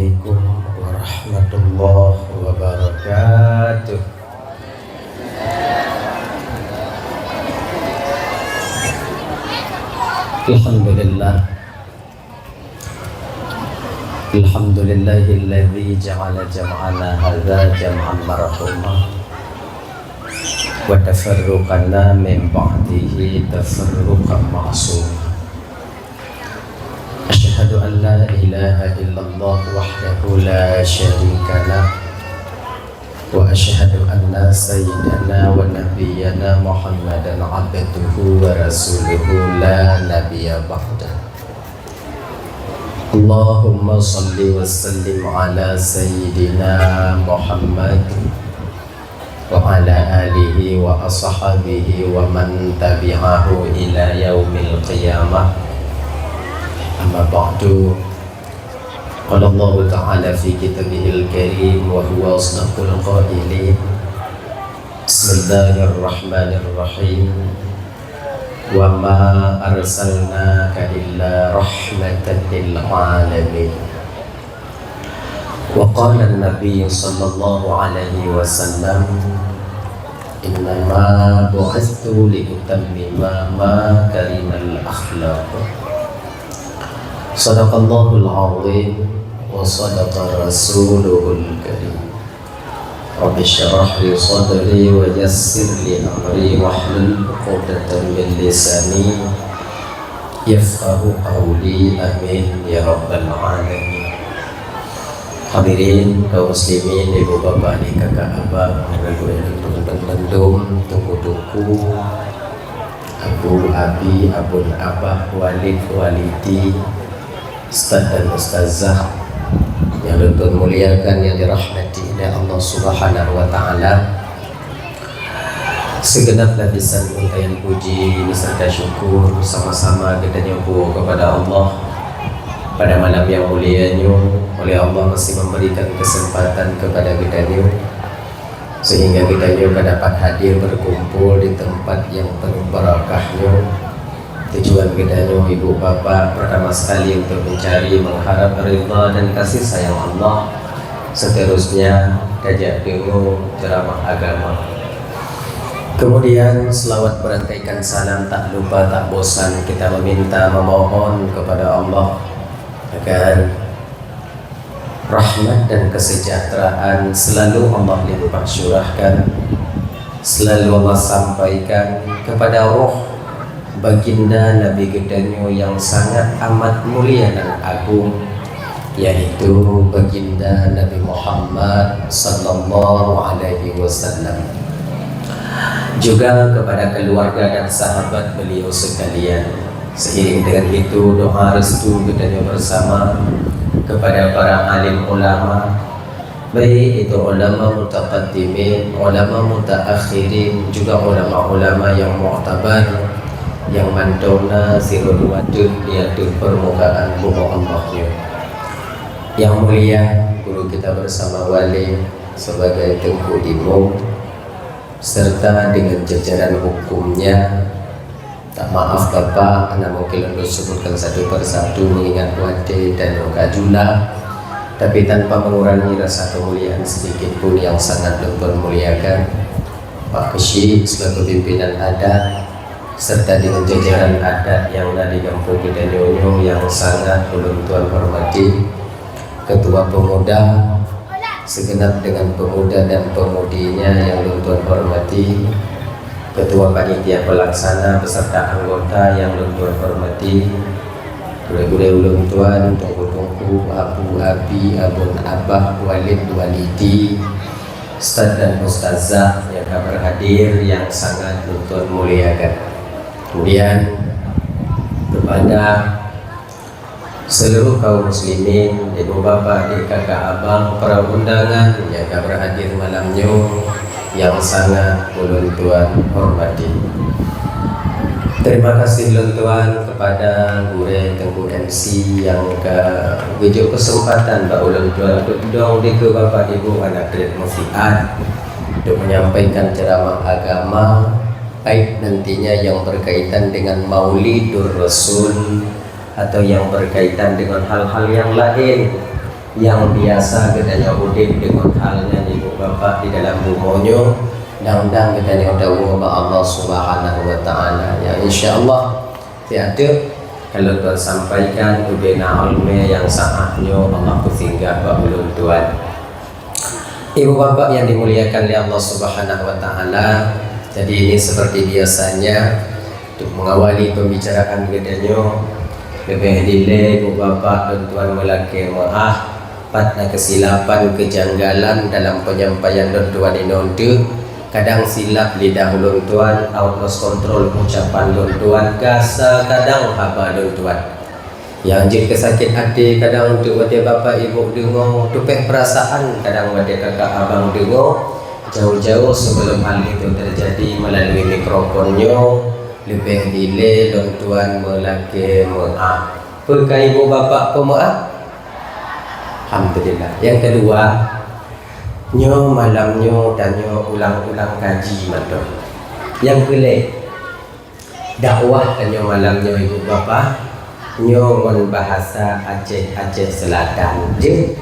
Assalamualaikum warahmatullahi wabarakatuh. Alhamdulillahilladzi ja'ala jam'ana hadza jam'an marhuma wa tafarruqana min ba'dihi tafarruqan ma'suma. Asyhadu an la ilaha illallah wahdahu la syarika lah wa asyhadu anna sayyidana wa nabiyyana Muhammadan abduhu wa rasuluhu la nabiyya ba'dah. Allahumma salli wa sallim ala sayyidina Muhammad wa ala alihi wa ashabihi wa man tabi'ahu ila yaumil qiyamah. Amma ba'du. Qala Allah Ta'ala fi kitabihil karim wa huwa asdaqul qailin. Bismillahirrahmanirrahim. Wa ma arsalnaka illa rahmatan lil alamin. Wa qala an-nabiy sallallahu alaihi wasallam, innama bu'ithtu li utammima makarimal akhlaq. Sadaqallahul azim wa sadaqa rasuluhul karim. Rabbi syrah li sadri wa yassir li amri wahlul 'uqdatam min lisani yafqahu qawli, amin ya rabbal alamin. Hadirin kaum muslimin, ibu bapak, adik kakak abang, teman-teman, tunggu-tunggu, abu abi, abun abah, walid walidi, ustaz dan ustazah yang muliakan, yang dirahmati oleh Allah Subhanahu wa Ta'ala. Segenap lapisan untayan puji beserta syukur sama-sama kita nyukur kepada Allah pada malam yang mulianya. Oleh Allah masih memberikan kesempatan kepada kita sehingga kita dapat hadir berkumpul di tempat yang penuh barakahnya. Tujuan kita ibu bapak pertama sekali untuk mencari mengharap ridha dan kasih sayang Allah. Seterusnya tajak dengung ceramah agama. Kemudian selawat berantaikan salam, tak lupa tak bosan kita meminta memohon kepada Allah agar rahmat dan kesejahteraan selalu Allah limpah curahkan, selalu Allah sampaikan kepada roh baginda Nabi Gedanyo yang sangat amat mulia dan agung, yaitu baginda Nabi Muhammad sallallahu alaihi wasallam. Juga kepada keluarga dan sahabat beliau sekalian. Seiring dengan itu doa restu Gedanyo bersama kepada para alim ulama, baik itu ulama mutaqaddimin, ulama mutaakhirin, juga ulama-ulama yang mu'tabar, yang mandona sirul wadud di atas permukaan bumi Allahnya. Yang mulia guru kita bersama wali sebagai Tengku Imam serta dengan jajaran hukumnya. Tak maaf Bapak, anda mungkin untuk sebutkan satu persatu mengingat wadi dan kajula, tapi tanpa mengurangi rasa kemuliaan sedikit pun yang sangat mempermuliakan Pak Kesyik selaku pimpinan adat, serta dengan jajaran adat yang ada di kampung kita Nyonyo yang sangat ulun tuan hormati, ketua pemuda, segenap dengan pemuda dan pemudinya yang ulun tuan hormati, ketua panitia pelaksana beserta anggota yang ulun tuan hormati, gure-gure ulun tuan, tunggu-tunggu, abu abi, abun abah, walid walidi, ustaz dan ustazah yang berhadir yang sangat ulun tuan muliakan. Kemudian kepada seluruh kaum muslimin, ibu bapak, adik kakak abang, para undangan yang berhadir malamnya yang sangat ulun tuan hormati. Terima kasih ulun tuan kepada gure Tengku MC yang wujud kesempatan Pak ulun tuan untuk dong di ke bapak ibu anak grade mufiat untuk menyampaikan ceramah agama, baik nantinya yang berkaitan dengan Maulidur Rasul atau yang berkaitan dengan hal-hal yang lain yang biasa katanya udip dengan halnya ibu bapa di dalam bumonyo, dan katanya dawa Allah Subhanahu wa taala. Ya insyaallah tiada kalau Tuhan sampaikan ubena ulme yang saatnya Allah singgah ba ulun Tuhan. Ibu bapak yang dimuliakan oleh Allah Subhanahu wa taala, jadi ini seperti biasanya untuk mengawali pembicaraan gedenya lebih dile ibu bapak dan tuan melaki maaf patna kesilapan kejanggalan dalam penyampaian dan tuan inonde kadang silap lidah ulun tuan out lost control ucapan ulun tuan kasa kadang haba ulun tuan yang jik kesakit hati kadang untuk wadi bapak ibu dengar tupek perasaan kadang wadi kakak abang dengar jauh-jauh sebelum hal itu terjadi melalui mikrofonnya lebih dile dan tuan melaki maaf perkai ibu bapak pemaaf alhamdulillah. Yang kedua nyo malamnyo dan nyo ulang-ulang kaji mantu yang kelih dakwah dan nyo malamnyo ibu bapak nyo mon bahasa Aceh Selatan je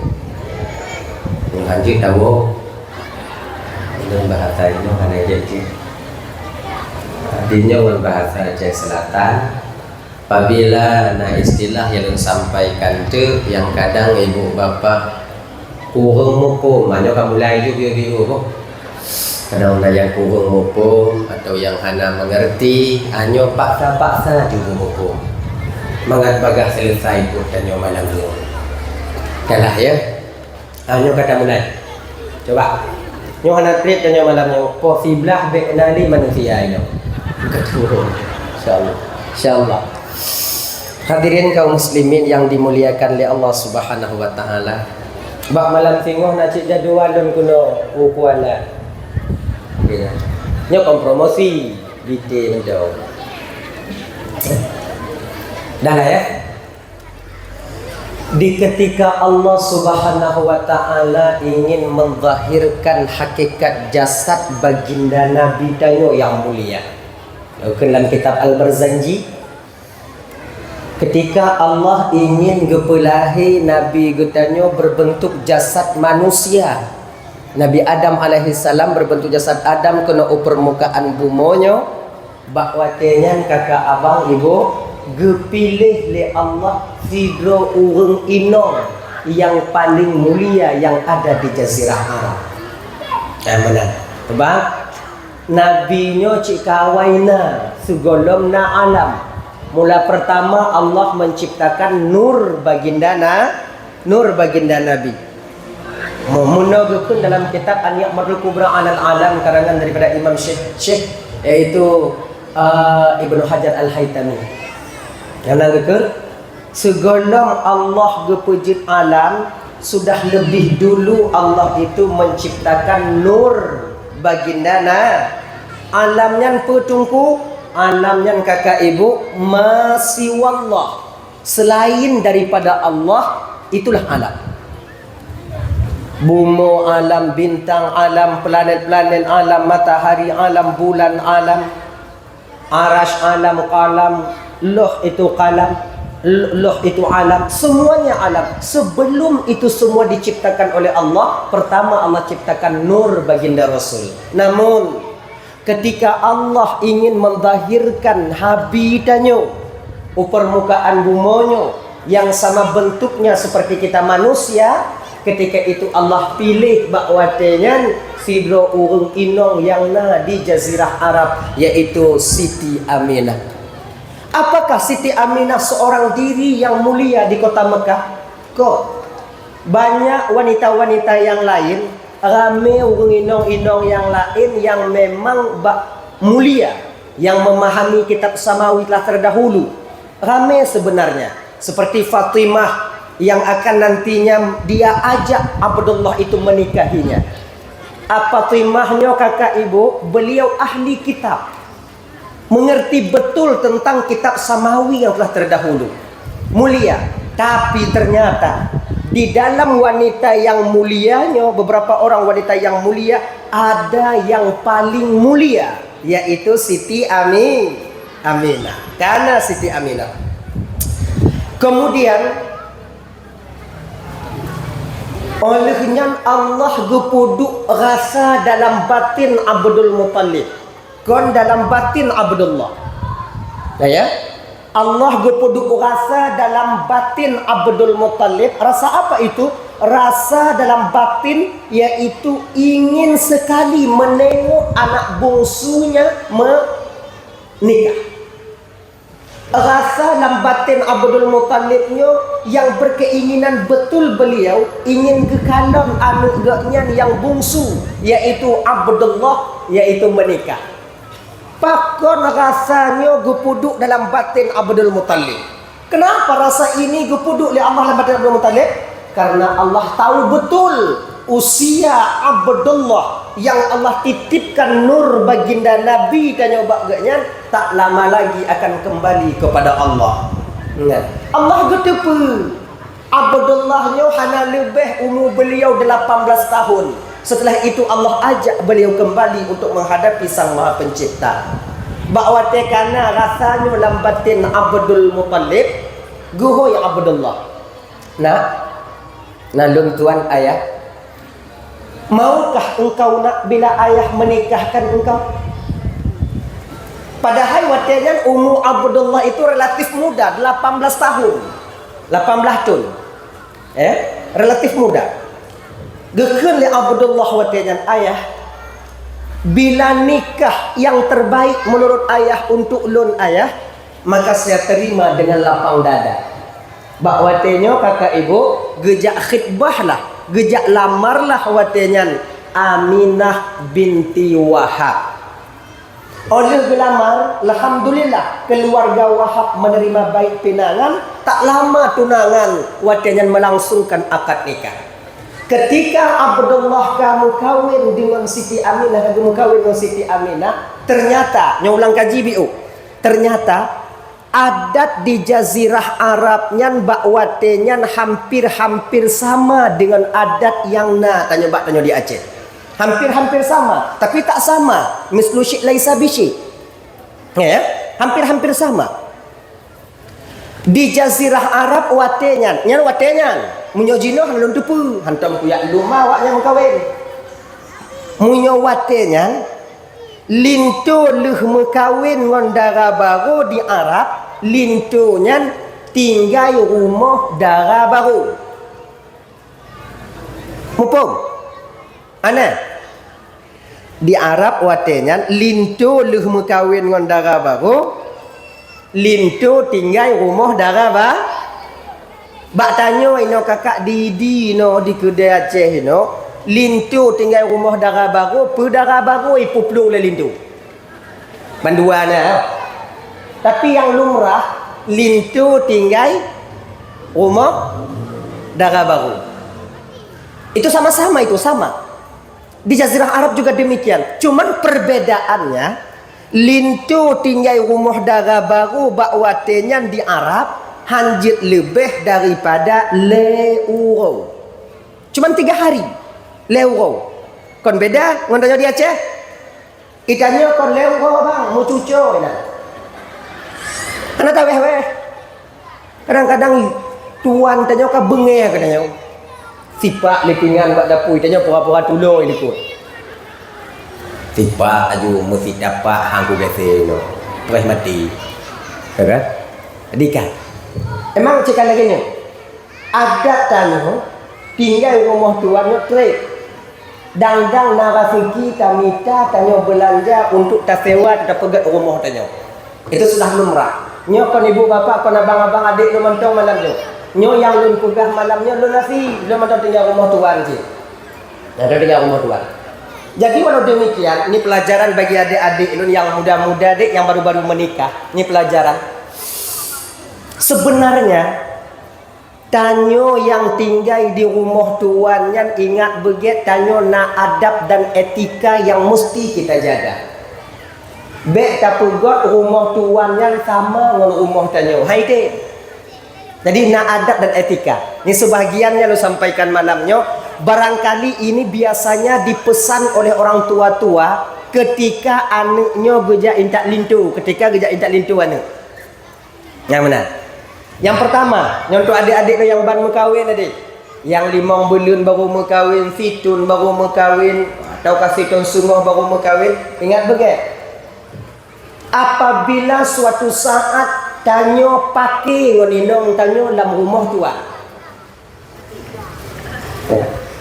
lanjut tahu dengan bahasa ini kan aja je artinya bahasa Aceh Selatan apabila istilah yang disampaikan tu yang kadang ibu bapa kurang mumpung mana kamu mulai juga biru kadang ada yang kurang mumpung atau yang hana mengerti hanya paksa-paksa juga mumpung mangat bagah selesai pun tanya malam ni kalah ya hanya kata mulai coba nyo hana trip tanya malam ni posiblah beknali manusia ini keturun insyaallah. Hadirin kaum muslimin yang dimuliakan oleh Allah Subhanahu wa taala. Bak malam singoh nak cik jadualun kuno ukuana. Ya. Nyo kompromosi gitu menjauh. Dah lah ya. Di ketika Allah Subhanahu wa taala ingin menzahirkan hakikat jasad baginda Nabi Dayo yang mulia. Dalam kitab Al-Barzanji ketika Allah ingin gepelahi Nabi Gutanyo berbentuk jasad manusia. Nabi Adam alaihissalam berbentuk jasad Adam kena permukaan bumonyo. Bakwatenya kakak abang ibu gepilih le Allah sidro urung inong yang paling mulia yang ada di Jazirah Arab. Mana? Sebab Nabi nyo cik kawaina segolom na alam. Mula pertama Allah menciptakan nur baginda Nabi. Memunabukun dalam kitab An-Ni'matul Kubra 'alal Alam karangan daripada Imam Syekh yaitu Ibnu Hajar Al-Haytami. Yang nangkut segolong Allah gepujit alam sudah lebih dulu Allah itu menciptakan nur baginda alamnya petungku alamnya kakak ibu masih wallah selain daripada Allah itulah alam. Bumi alam, bintang alam, planet-planet alam, matahari alam, bulan alam, arash alam, qalam, loh itu qalam, loh itu alam, semuanya alam. Sebelum itu semua diciptakan oleh Allah, pertama Allah ciptakan nur baginda Rasul. Namun ketika Allah ingin menzahirkan habitannya permukaan bumonyo yang sama bentuknya seperti kita manusia, ketika itu Allah pilih bakwatenya sidro urung inong yang di Jazirah Arab yaitu Siti Aminah. Apakah Siti Aminah seorang diri yang mulia di kota Mekah? Kok banyak wanita-wanita yang lain, rame urung inong-inong yang lain yang memang mulia, yang memahami kitab samawi telah terdahulu. Rame sebenarnya, seperti Fatimah yang akan nantinya dia ajak Abdullah itu menikahinya. Fatimahnya kakak ibu, beliau ahli kitab, mengerti betul tentang kitab samawi yang telah terdahulu, mulia. Tapi ternyata di dalam wanita yang mulianya, beberapa orang wanita yang mulia, ada yang paling mulia, yaitu Siti Aminah. Karena Siti Aminah. Kemudian Olehnya Allah gepuduk rasa dalam batin Abdul Muttalib, kon dalam batin Abdullah. Ya, Allah gepuduk rasa dalam batin Abdul Muttalib. Rasa apa itu? Rasa dalam batin yaitu ingin sekali menengok anak bungsunya menikah. Rasa dalam batin Abdul Muttalibnya yang berkeinginan betul beliau ingin kekalam anaknya yang bungsu yaitu Abdullah, yaitu menikah. Pakon rasanya gepuduk dalam batin Abdul Muttalib. Kenapa rasa ini gepuduk oleh Allah dalam batin Abdul Muttalib? Karena Allah tahu betul usia Abdullah yang Allah titipkan nur baginda Nabi tanya baganya tak lama lagi akan kembali kepada Allah. Allah getepu Abdullahnya hanya lebih umur beliau 18 tahun. Setelah itu Allah ajak beliau kembali untuk menghadapi Sang Maha Pencipta. Bahawa tekana rasanya dalam batin Abdul Muttalib guhoy Abdullah. Nah tuan ayah, maukah engkau nak bila ayah menikahkan engkau? Padahal watenya umur Abdullah itu relatif muda, 18 tahun. 18 tahun. Relatif muda. Gekeun le Abdullah watenya ayah, bila nikah yang terbaik menurut ayah untuk ulun ayah, maka saya terima dengan lapang dada. Bak watenya kakak ibu gejak khitbah lah, gejak lamar lah watenya Aminah binti Wahab. Oleh gelamar, alhamdulillah keluarga Wahab menerima baik pinangan. Tak lama tunangan watenya melangsungkan akad nikah. Ketika Abdullah kamu kawin dengan Siti Aminah, kamu kawin dengan Siti Aminah, ternyata nyulang kaji biu, ternyata adat di Jazirah Arabnya bakwatenya hampir-hampir sama dengan adat yang tanya di Aceh. Hampir-hampir sama, tapi tak sama. Mislu syik laisa bisyik. Ya, hampir-hampir sama. Di Jazirah Arab watenya, munyo jino hanlun tupu, hantam kuyak luma waknya mengkawin. Munyo watenya lintu leh mekawin ngon dara baru di Arab, lintunya tinggal rumah dara baru. Mumpung ana di Arab watenya lintu leh mekawin ngon dara baru, lintu tinggal rumah dara baru. Bak tanya ino kakak Didi no di kedai Aceh no, lintu tinggal rumah dara baru, dara baru ipu pelung le lintu. Banduana. Tapi yang lumrah lintu tinggal rumah dara baru. Itu sama-sama, itu sama. Di Jazirah Arab juga demikian. Cuman perbedaannya lintu tinggal rumah dara baru bakwatenya di Arab hanjit lebih daripada leuro. Cuman 3 hari leuro. Kon beda ngontanya di Aceh. Itanya kon leuro bang, mau cuco nah. Anak tahu weh. Kadang-kadang tuan tanya ka benge katanya. Sipak lepingan bak dapur tanya pura-pura tuloi likut. Sipak aju mesti dapat hangku biasa no. Terus mati. Kan? Adika. Emang cekal lagi ni. Adat tanya tinggal rumah tuannya trade. Dang-dang narasiki tamita tanya belanja untuk tasewa kita pegat rumah tanya. Itu sudah lumrah. Nyo kon ibu bapa kon abang-abang adik lu mentong malam nyo. Nyo yang lun pegah malamnya lu nasi, lu mentong tinggal rumah tuan je. Ada tinggal rumah tuan. Jadi walau demikian, ini pelajaran bagi adik-adik lu yang muda-muda dek yang baru-baru menikah. Ini pelajaran. Sebenarnya tanyo yang tinggal di rumah tuannya ingat beget tanyo na adab dan etika yang mesti kita jaga. Bek tapugot rumah tuannya sama dengan rumah tanyo. Hai dek. Jadi na adab dan etika. Ini sebahagiannya lo sampaikan malamnya. Barangkali ini biasanya dipesan oleh orang tua-tua ketika anaknya gejak intak lintu, ketika gejak intak lintu anak. Yang mana? Yang pertama, untuk adik-adik yang ban mengkawin adik. Yang 5 bulan baru berkahwin, situn baru berkahwin, atau situn sungguh baru berkahwin. Ingat bagai? Apabila suatu saat tanya pakai ngonindong tanya dalam rumah tuan.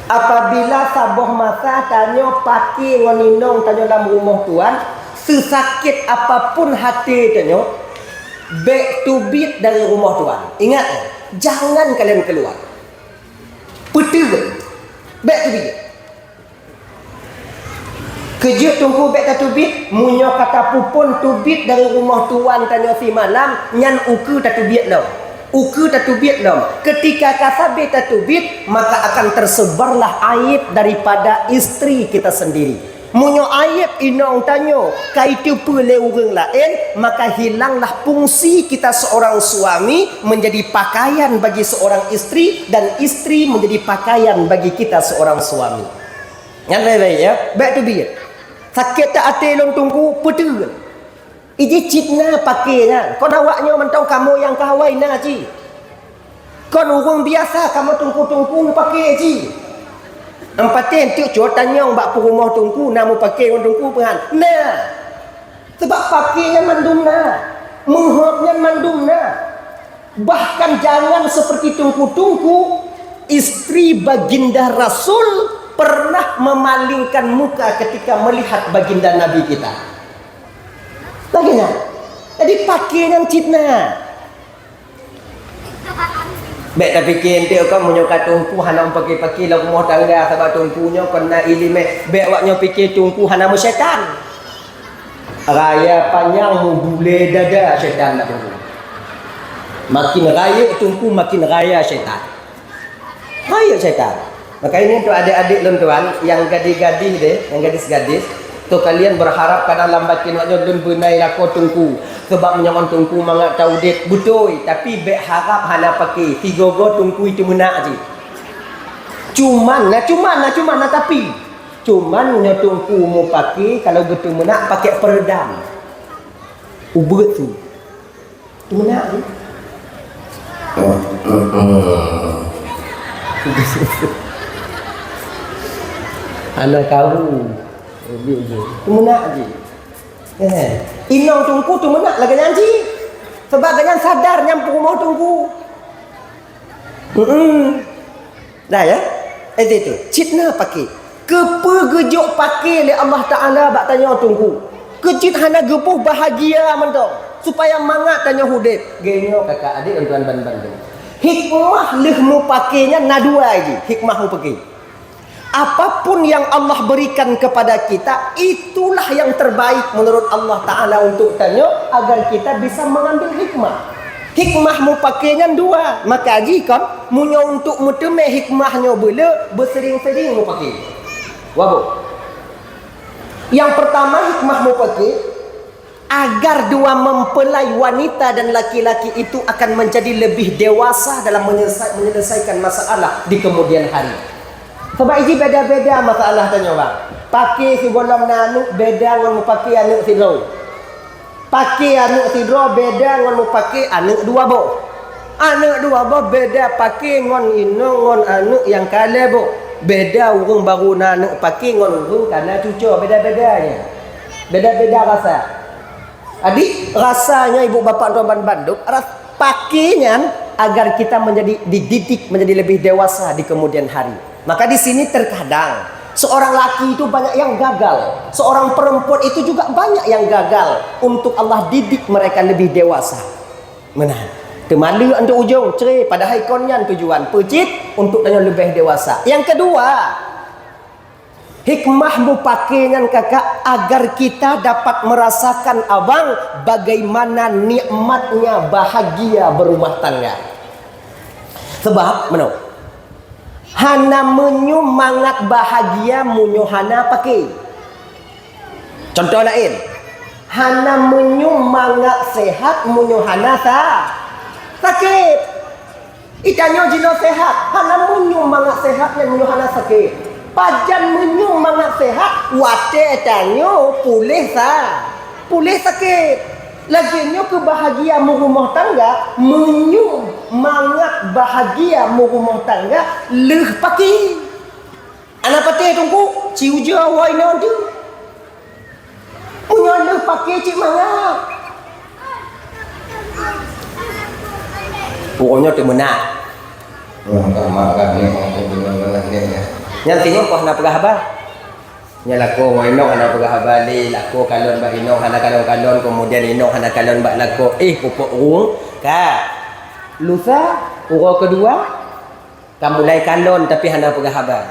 Apabila sabuh masa tanya pakai ngonindong tanya dalam rumah tuan, sesakit apapun hati tanya, back to beat dari rumah tuan. Ingat, jangan kalian keluar. Betul. Back to beat. Kejut tunggu back to beat, munyo kata pupun to beat dari rumah tuan tanya si malam, nyan uku tatu beat lau. Uku tatu beat lau. Ketika kasabe tatu beat, maka akan tersebarlah aib daripada isteri kita sendiri. Munyo aib inong tanyo kaitu pule urang lain, maka hilanglah fungsi kita seorang suami menjadi pakaian bagi seorang istri, dan istri menjadi pakaian bagi kita seorang suami. Yang baik ya, back to beat. Sakit tak hati long tunggu betul. Iji citna pakainya. Kau dawaknya mentau kamu yang kahwai na ji. Kau urang biasa kamu tunggu pakai ji. Empatin tu cua tanya mbak rumah tunggu namu pakai orang tunggu pengan. Nah. Sebab pakainya mandumna. Menghornya mandumna. Bahkan jangan seperti tunggu-tunggu istri baginda Rasul pernah memalingkan muka ketika melihat baginda Nabi kita. Baginda. Jadi pakainya citna. Baik tapi kente kau menyokat tungku hana pakai-pakai lah rumah tangga sebab tungkunya kena ilime. Baik waknya fikir tungku hana syaitan. Raya panjang bule dada syaitan nak tunggu. Makin raya tungku makin raya syaitan. Raya syaitan. Maka ini untuk adik-adik tuan yang gadis-gadis deh, yang gadis-gadis, tu kalian berharap kadang lambatin waknya lun benai lako tungku. Sebab menyangon tungku mangat tahu dek betul, tapi bek harap hana pakai tiga-go tungku itu menak je. Cuman tapi cuman nya tungku mau pakai kalau betul menak pakai peredam. Ubet tu. Tu menak je. Anak kau tu menak je. Inong tungku tu menak lah ganyan ji. Sebab ganyan sadar nyampur rumah tungku. Dah ya. Itu citna pakai. Kepa gejok pakai le Allah Taala bak tanya tungku. Kecit hana gepuh bahagia mentong supaya mangat tanya hudip. Genyo kakak adik tuan ban-ban. Hikmah lehmu pakainya na dua je. Hikmah mu pakai. Apapun yang Allah berikan kepada kita, itulah yang terbaik menurut Allah Ta'ala untuk tanya agar kita bisa mengambil hikmah. Hikmah mu pakainya dua. Maka jika munya untuk muteme hikmahnya bila bersering-sering mu pakai. Wabo. Yang pertama hikmah mu pakai agar dua mempelai wanita dan laki-laki itu akan menjadi lebih dewasa dalam menyelesaikan masalah di kemudian hari. Sebab ini beda-beda masalah tanya orang. Pakai si bolam nanu beda dengan pakai anak si lo. Pakai anak si lo beda dengan pakai anak dua bo. Anak dua bo beda pakai dengan inong anak yang kale bo. Beda urung baru anak pakai dengan urung karena cucu beda-bedanya. Beda-beda rasa. Adik rasanya ibu bapa tuan banduk pakainya agar kita menjadi dididik menjadi lebih dewasa di kemudian hari. Maka di sini terkadang seorang laki itu banyak yang gagal, seorang perempuan itu juga banyak yang gagal untuk Allah didik mereka lebih dewasa. Mana? Temalu untuk ujung cerai padahal konyan tujuan pecit untuk tanya lebih dewasa. Yang kedua, hikmah mu pakainya kakak agar kita dapat merasakan abang bagaimana nikmatnya bahagia berumah tangga. Sebab mana? Hana menyu mangat bahagia munyu hana pakai. Contoh lain. Hana menyu mangat sehat munyu hana sakit. Ikanyo jino sehat. Hana menyu mangat sehat munyu hana sakit. Pajan menyu mangat sehat wate tanyo pulih sakit. Laginya kebahagiaan rumah tangga mangat bahagia rumah tangga leh paki. Anak pati tungku ciu jawa ini ada. Punya leh paki cik mangat. Pokoknya tu benar. Nantinya kau nak pergi nya lako mo inong ana paghabali lako kalon ba inong hana kalon kemudian inong hana kalon ba lako pupuk urung ka lusa uro kedua kamu mulai kalon tapi hana paghabal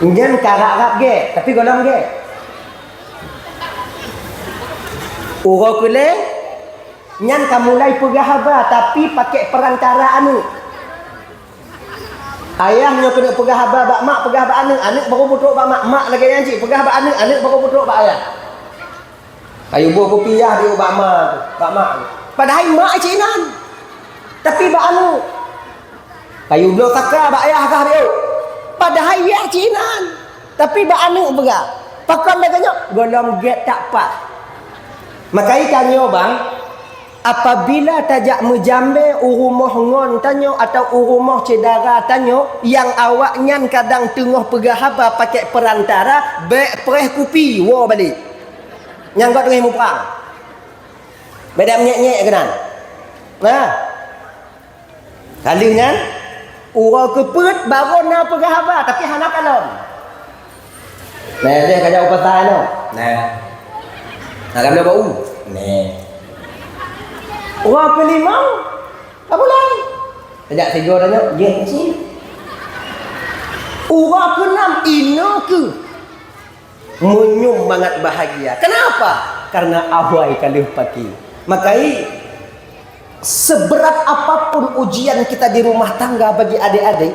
ngan karak ge tapi golong ge uro kule nyan kamu mulai paghabal tapi pakai perantara anu ayahnya kena pegah abah bak mak pegah bak anak baru putruk bak mak lagi yang cik pegah bak anak baru putruk bak ayah kayu buah kopiah dia bak mak padahal mak cik nan tapi bak anu kayu buah takar bak ayah kah dia padahal ya cik nan tapi bak anu pegah pakai laganya golong get tak pas maka tanya bang apabila tajak menjambe urumah ngon tanyo atau urumah cedara tanyo yang awaknya kadang tengah pegah apa pakai perantara baik pereh kupi wo balik yang kau tengah muprang beda menyek-nyek kenan nah kalinya urang keput baru na pegah apa tapi hana kalon nah dia kajak upatan no nah nak bau nah orang kelima apa lain tajak tiga tanya dia sini orang keenam ina ke menyum sangat bahagia kenapa karena awai kali pagi makai seberat apapun ujian kita di rumah tangga bagi adik-adik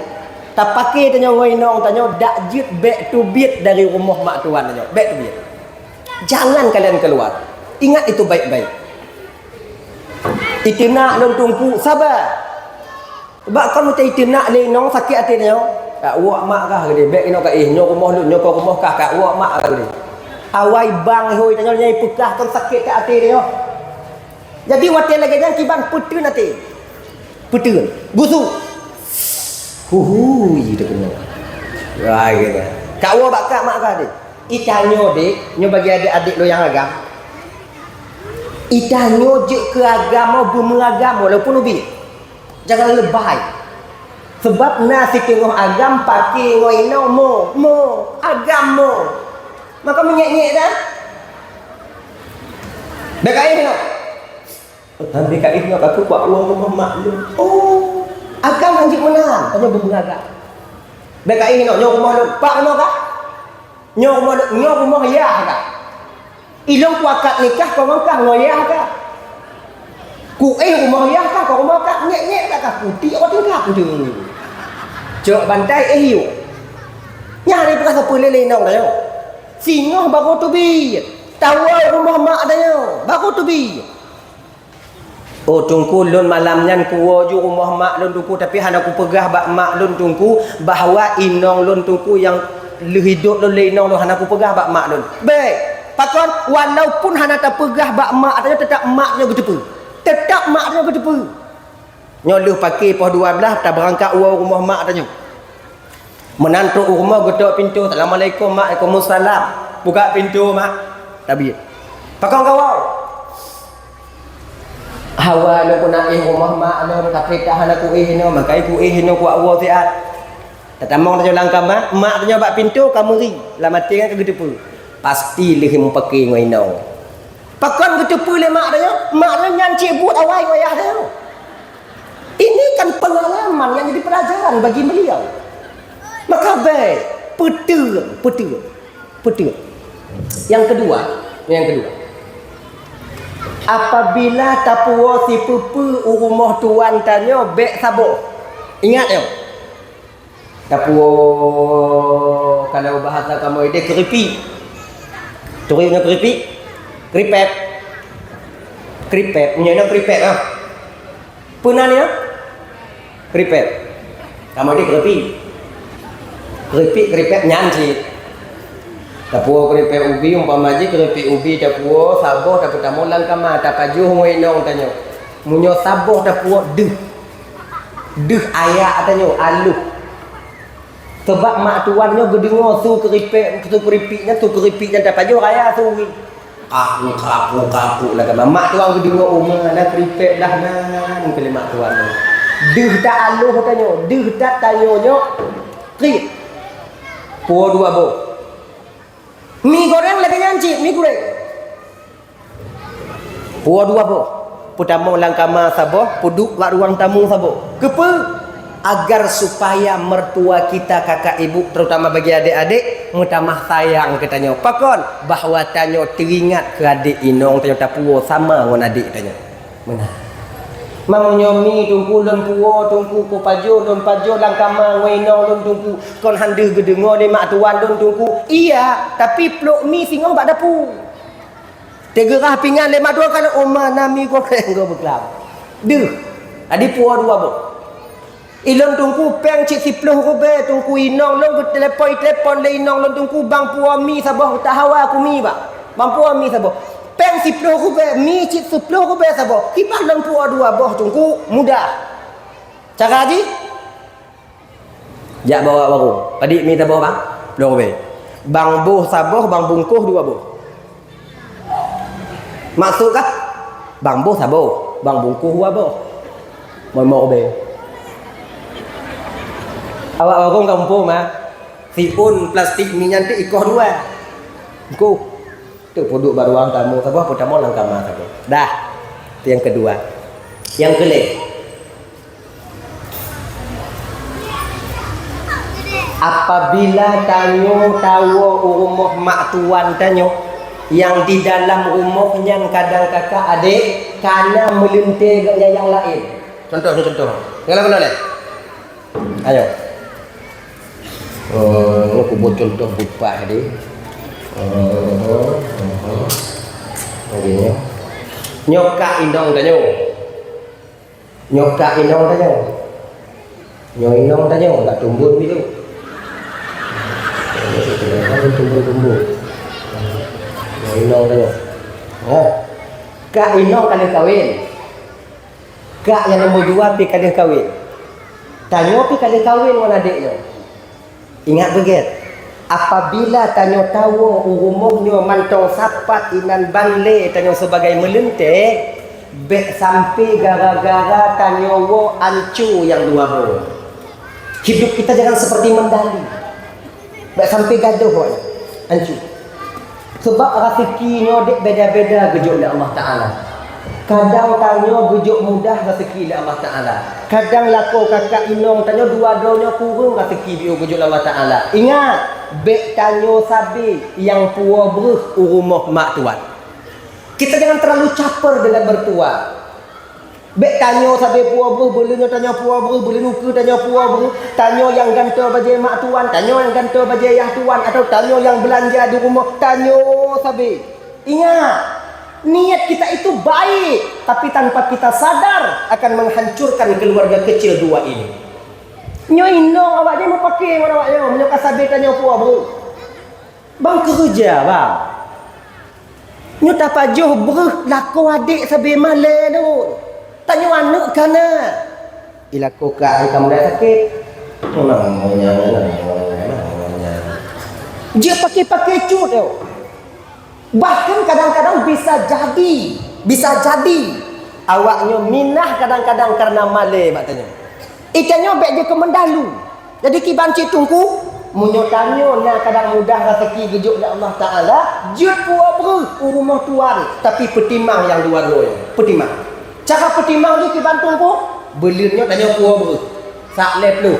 tak pakai tanya wainong tanya dak jit back to beat dari rumah mak tuan tanya back to beat jangan kalian keluar ingat itu baik-baik. Itina long tungku sabar. Sebab kan macam itina ni nong sakit hati dia. Kak wak mak kah gede bek ino ka nyo rumah lu nyo ko rumah kah kak wak mak kah gede. Awai bang hoi tanya nyai pekah kan sakit kat hati dia. Jadi watel lagi jangan kibang putun hati. Putun. Busuk. Huhui dia kena. Rai kena. Kak wak bakak mak kah dia. Itanyo dik, nyo bagi adik-adik lo yang agam. Ita nyojek ke agama bermeragam walaupun lebih jangan lebay sebab nasi tengah agam pakai ngoino mo agama maka menyek-nyek dah BKI tengok BKI tengok aku buat uang rumah maklum oh agam anjik menang hanya bermeragam BKI tengok nyok rumah lu pak tengok kah nyok rumah ya kah ilong kuakat nikah kau ngangkah ngoyah kah ku rumah yah kah kau rumah kah nyek-nyek kah putih apa tingkah tu cok bantai yuk nyari perasa pelele nong dah singoh baru tu bi tawar rumah mak dah baru tu bi oh tungku lun malam nyan ku ju rumah mak lun tungku tapi hana ku pegah bak mak lun tungku bahawa inong lun tungku yang hidup lun lenong lun hana ku pegah bak mak lun baik pakon walaupun hana tak pegah bak mak tanya tetap maknya gedepu tetap maknya gedepu nyoluh pakai poh 12 tak berangkat uang rumah mak tanya menantu rumah getok pintu assalamualaikum mak waalaikumsalam buka pintu mak tabir pakon kawau hawa lo kuna rumah mak lo tapi tak hana ku no makai ku no ku awal fiat tatamong tanya langkah mak tanya bak pintu kamu ri lah mati kan gedepu pasti leh pakai ngoino. Pakon ketepu le mak dia, mak dia nyanci buat awai wayah dia. Ini kan pengalaman yang jadi pelajaran bagi beliau. Maka baik, petir. Yang kedua. Apabila tapuo si pupu rumah tuan tanya bek sabo. Ingat yo. Tapuo kalau bahasa kamu dia keripik. Turunnya kripet punya kripet ah punah ni kripet kamu di kripet nyanci Tapua keripik ubi umpama je keripik ubi tapua saboh tak pertama lang kama tak pajuh ngoinong tanyo. Munyo saboh tapua deh. Deh ayak tanyo aluh. Sebab mak tuannya gedengo tu keripiknya tak pajuh raya tu. Kapu lah kama. Mak tuan gedengo umah dah keripik dah nan kali mak tuan. Deh tak aluh tanyo, deh tak tayonyo. Krip. Puo dua bo. Mi goreng lagi nyanci, mi goreng. Puo dua bo. Pertama langkama sabo, puduk kat ruang tamu sabo. Kepa? Agar supaya mertua kita, kakak ibu, terutama bagi adik-adik, mutamah sayang katanya. Pakon bahawa tanyo teringat ke adik inong tanyo tapuo sama dengan adik tanyo. Mana? Mamunyo mi tungku lon puo tungku ko pajo lon pajo langkama wainong lon tungku kon hande gedengo de mak tuan lon tungku. Iya, tapi plok mi singong bak dapu. Tegerah pingan le mak tuan kan oma nami goreng go beklam. Deh. Adi puo dua bo. Ilon tungku peng cik siploh ko be tungku inong lon telepon le inong lon tungku bang puo mi sabah tak hawa aku mi ba. Bang puo mi sabah. Peng siploh ko be mi cik siploh ko be sabah. Kipas lon puo dua boh tungku mudah. Cara haji? Jak bawa baru. Adik mi sabah bang. Belum be. Bang boh sabah bang bungkuh dua boh. Maksud kah? Bang boh sabah, bang bungkuh dua boh. Mau be. Awak warung kampung mah. Siun plastik minyak tu ikoh dua. Bungkuh. Tu produk baruang tamu sabah pertama langkama sabah. Dah. Itu yang kedua. Yang kelima. Apabila tanyo tawo rumah mak tuan tanyo yang di dalam rumahnya kadang kakak adik karena melintir yang lain. Contoh. Yang mana boleh? Ayo. Aku buat contoh bupa tadi. Begini. Nyokak indong tanyo. Nyokak indong tanyo. Indong tanyo tak tumbuh gitu. Tumbuh. Indong tanyo. Kak indong kali kawin. Kak yang nombor 2 pi kali kawin. Tanyo pi kali kawin dengan adiknya. Ingat begitu. Apabila tanyo tahu umumnya mantong sapat inan banle tanyo sebagai melentek bek sampai gara-gara tanyo wo ancu yang dua bo. Hidup kita jangan seperti mendali. Bek sampai gaduh ancu. Sebab rezekinya dek beda-beda gejuk oleh Allah Taala. Kadang tanyo gejuk mudah rezeki oleh Allah Taala. Kadang lako kakak inong tanyo dua-duanya kurung rezeki dia gejuk oleh Allah Taala. Ingat bek tanyo sabi yang puo beruh rumah mak tuan. Kita jangan terlalu caper dengan bertua. Bek tanyo sabi puo beruh, bolehnya tanyo puo beruh, boleh nuku tanyo puo beruh, tanyo yang ganto bagi mak tuan, tanyo yang ganto bagi ayah tuan, atau tanyo yang belanja di rumah tanyo sabi. Ingat, niat kita itu baik, tapi tanpa kita sadar akan menghancurkan keluarga kecil dua ini. Nyo inong awak dia mau pakai mana awak yo, menyo kasabe tanyo puo bro. Bang kerja bang. Nyo tak pajuh bro lako adik sabe male tu. Tanyo anak kana. Ilako ka kamu dah sakit. Namanya. Dia pakai cut yo. Bahkan kadang-kadang bisa jadi awaknya minah kadang-kadang karena male katanya. Ikannya bek je ke mendalu. Jadi ki banci tungku munyo tanyo nya kadang mudah rezeki gejuk oleh Allah Taala, jut puak beru rumah tuan, tapi petimang yang dua-duanya. Petimang. Cara petimang ni ki bantungku, belinyo tanyo puak beru. Sak lep lu.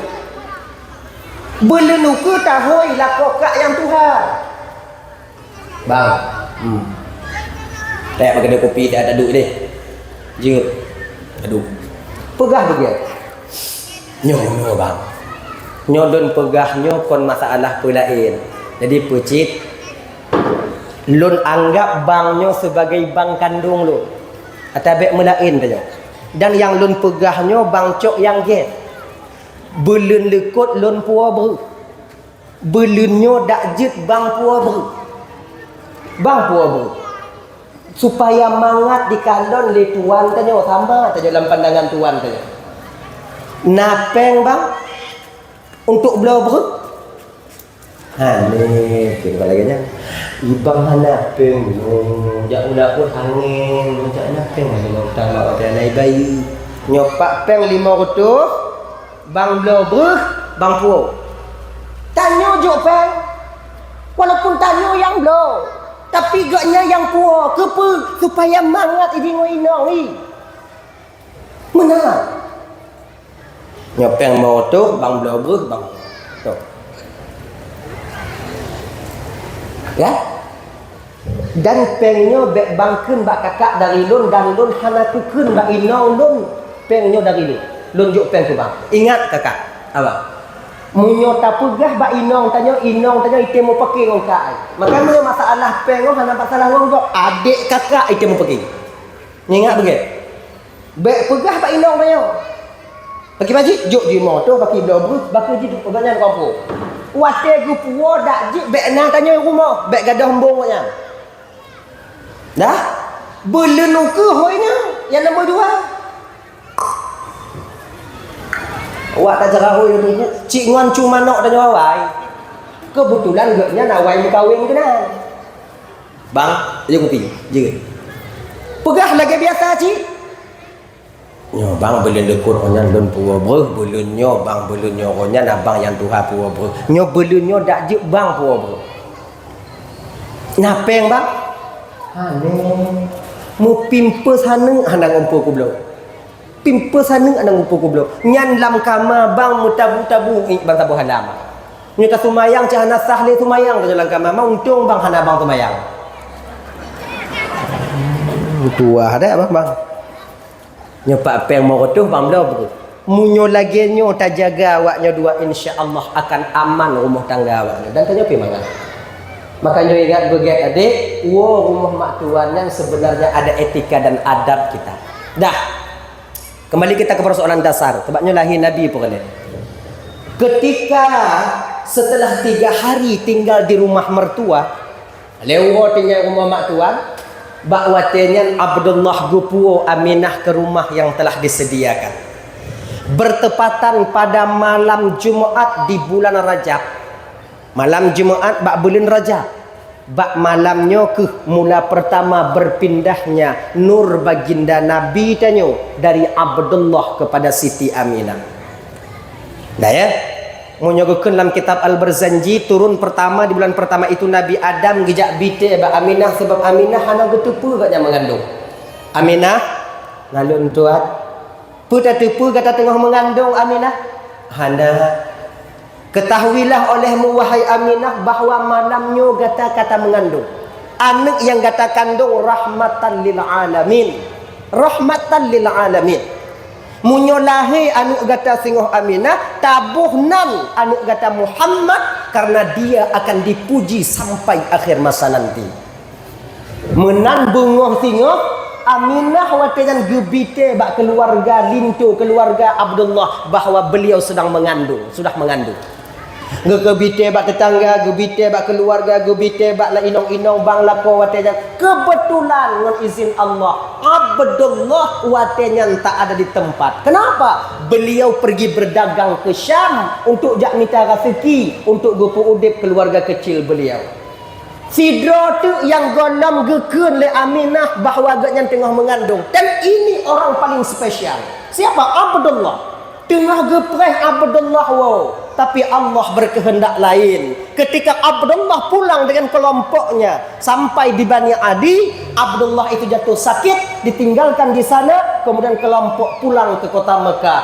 Belenu ke tahoi lakokak yang Tuhan. Bang. Tak pakai kopi tak ada duk deh. Jut. Aduh. Pegah begitu. Nyo bang. Nyo don pegah nyo kon masalah pelain. Jadi pecit lun anggap bang nyo sebagai bang kandung lu. Atabek melain tanya. Dan yang lun pegah nyo bang cok yang get. Belun lekut lun puo beru. Belun nyo dak jut bang puo beru. Bang puo bu. Supaya mangat di kalon le tuan tanya sama tanya dalam pandangan tuan tanya. Napeng bang untuk belau berut. Ha ni tengok lagi nya. Ibang napeng jak udah pun angin jak napeng kalau utama ada naik bayi. Nyopak peng 500 bang belau berut bang puo. Tanya jo peng. Walaupun tanya yang belau tapi gaknya yang puas kepa supaya mangat ini ngoinong ni. Mana? Nyopeng mau tu bang blogger bang. Tu. Ya? Dan pengnya bek bangkeun bak kakak dari lun dan lun hana tukeun bak inong lun pengnya dari lun. Lun juk peng tu bang. Ingat kakak. Apa? Munyo tapugah ba inong tanya ite mau pakai ngong kai. Maka munyo masalah pengo hana masalah ngong kok adik kakak ite mau pakai. Ingat begitu. Bek pegah ba inong tanya. Pakai baju juk di motor pakai blobus pakai di banyak kampung. Wate gu puo dak jik bek nang tanya rumah bek gadah hembung nya. Dah? Belenu ke hoinya yang nombor 2. Wak tak jarah oi ni cik ngan cuma nok tanya awai. Kebetulan gaknya nak wai kawin kena. Bang, je kopi. Je. Pegah lagi biasa cik. Nyo bang belun dekut onyan lun puwa bro, belun nyo bang belun nyo onyan abang yang tuha puwa bro. Nyo belun nyo dak je bang puwa bro. Napeng bang? Ha ni. Mu pimpe sana handang umpu ku belum. Pimpa sana ada ngumpul ku belum. Nyan lam kama bang mutabu-tabu bang tabu halam. Ni ka sumayang cahana sahli sumayang dalam kama mau untung bang hana bang sumayang. Tua ada apa bang? Nyopak peng mau tuh bang belum. Munyo lagi nyo tak jaga awaknya dua insya-Allah akan aman rumah tangga awaknya. Dan tanya pi mana? Makanya ingat begitu adik, rumah mak tuan yang sebenarnya ada etika dan adab kita. Dah. Kembali kita ke persoalan dasar. Sebabnya lahir Nabi pun kalian. Ketika setelah 3 hari tinggal di rumah mertua, lewo tinggal rumah mak tuan, bak watenya Abdullah gupuo Aminah ke rumah yang telah disediakan. Bertepatan pada malam Jumaat di bulan Rajab. Malam Jumaat bak bulan Rajab. Bak malamnya ke mula pertama berpindahnya nur baginda Nabi tanyo dari Abdullah kepada Siti Aminah. Dah ya. Menyogokeun dalam kitab Al-Barzanji turun pertama di bulan pertama itu Nabi Adam gejak bite bak Aminah sebab Aminah hana getupu katnya mengandung. Aminah ngalun tuat. Pu tak tepu kata tengah mengandung Aminah. Hana ketahuilah olehmu wahai Aminah bahawa malamnya kata mengandung anak yang kata kandung rahmatan lil alamin. Rahmatan lil alamin. Munyo lahir anak kata singoh Aminah tabuhnan anak kata Muhammad karena dia akan dipuji sampai akhir masa nanti. Menan bungoh singoh Aminah watajan gebite bak keluarga lintu keluarga Abdullah bahawa beliau sedang mengandung, sudah mengandung. Gebite bak tetangga, gebite bak keluarga, gebite bak la inong-inong bang lako watenya. Kebetulan dengan izin Allah, Abdullah watenya tak ada di tempat. Kenapa? Beliau pergi berdagang ke Syam untuk jak minta rezeki untuk gupu udip keluarga kecil beliau. Sidra tu yang golom gekeun le Aminah bahawa agaknya tengah mengandung. Dan ini orang paling spesial. Siapa? Abdullah. Tengah gepreh Abdullah wow. Tapi Allah berkehendak lain. Ketika Abdullah pulang dengan kelompoknya sampai di Bani Adi, Abdullah itu jatuh sakit, ditinggalkan di sana, kemudian kelompok pulang ke kota Mekah.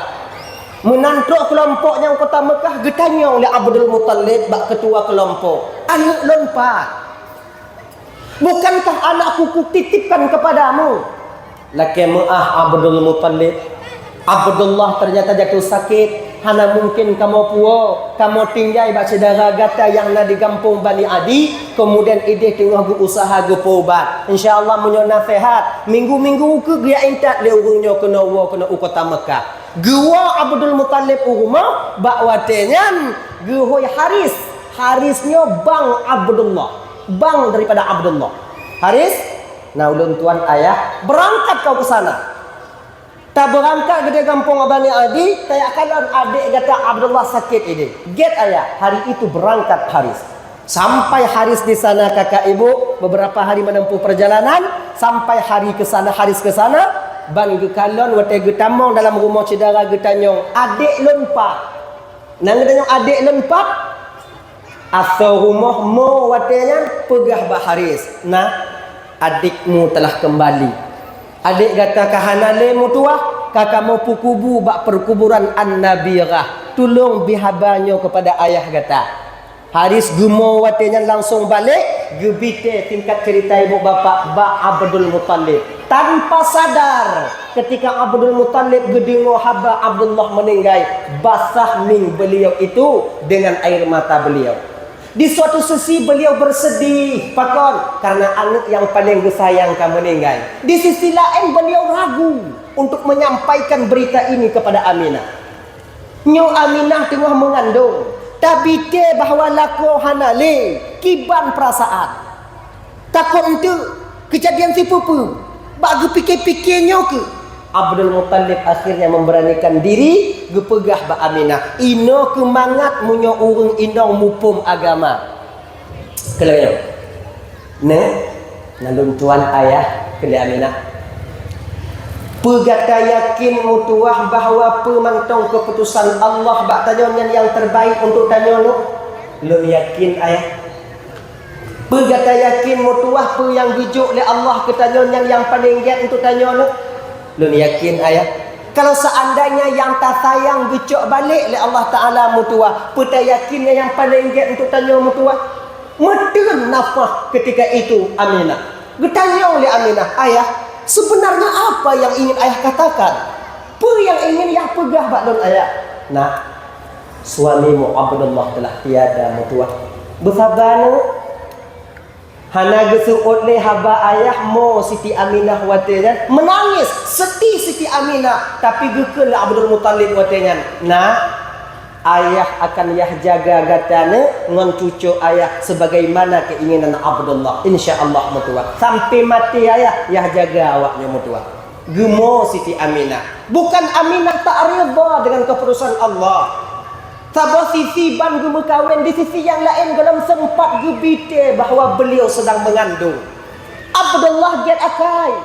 Menantuk kelompoknya ke kota Mekah, getanya oleh Abdul Muttalib bak ketua kelompok. Anak lompat. Bukankah anakku kutitipkan kepadamu? Laki maah Abdul Muttalib. Abdullah ternyata jatuh sakit. Hana mungkin kamu puo, kamu tinggal bak saudara gata yang na di kampung Bani Adi, kemudian ide tengah berusaha gepobat. InsyaAllah menyo nasihat. Minggu-minggu ke dia intat le urungnya kena kota Mekah. Gua Abdul Muttalib urumah bak watenyan gehoi Haris. Harisnya bang Abdullah. bang daripada Abdullah. Haris, nah ulun tuan ayah, berangkat kau ke sana. Tak berangkat ke kampung Abani Adi, tak akan adik kata Abdullah sakit ini. Get ayah, hari itu berangkat Haris. Sampai Haris di sana kakak ibu, beberapa hari menempuh perjalanan, sampai hari ke sana Haris ke sana, ban ge kalon wate ge tamong dalam rumah saudara ge tanyong, adik lun pak. Nang tanyong adik lun pak, asal rumah mo watenya pegah bah Haris. Nah, adikmu telah kembali. Adik kata kahanale mu tua, kakak mau pukubu bak perkuburan An-Nabirah. Tolong bihabanyo kepada ayah kata. Haris gumo watenya langsung balik, gebite tingkat cerita ibu bapa bak Abdul Muttalib. Tanpa sadar ketika Abdul Muttalib gedingo haba Abdullah meninggal, basah ming beliau itu dengan air mata beliau. Di suatu sisi beliau bersedih pakon karena anak yang paling disayang kamu meninggal. Di sisi lain beliau ragu untuk menyampaikan berita ini kepada Aminah. Nyo Aminah tengah mengandung, tapi dia bahawa lako hanale kiban perasaan. Takut untuk kejadian si pupu. Bagi pikir-pikirnya ke Abdul Muttalib akhirnya memberanikan diri gepegah ba Aminah. Ino kemangat munyo urang indong mupum agama. Kelanya. Ne nalun tuan ayah kele Aminah. Pegata yakin mutuah bahawa pemantong keputusan Allah bak tanyonya yang terbaik untuk tanyono. Lun yakin ayah. Pegata yakin mutuah pe yang gijuk le Allah ke tanyonya yang paling giat untuk tanyono. Lun yakin ayah. Kalau seandainya yang tak sayang gecok balik le Allah Ta'ala mutua, peta yakinnya yang paling giat untuk tanya mutua. Medun nafah ketika itu Aminah. Getanya oleh Aminah, ayah, sebenarnya apa yang ingin ayah katakan? Apa yang ingin yang pegah bakdon ayah? Nah, suamimu Abdullah telah tiada mutua. Bersabar hana gesuut le haba ayah mo Siti Aminah watenya menangis sedih Siti Aminah tapi gekel Abdul Muttalib watenya. Nah, ayah akan yah jaga gatane ngon cucu ayah sebagaimana keinginan Abdullah insyaallah mutua. Sampai mati ayah yah jaga awaknya mutua. Gemo Siti Aminah. Bukan Aminah tak rida dengan keputusan Allah. Sabah sisi ban gemu kahwin, di sisi yang lain dalam sempat gebite bahawa beliau sedang mengandung. Abdullah get akai.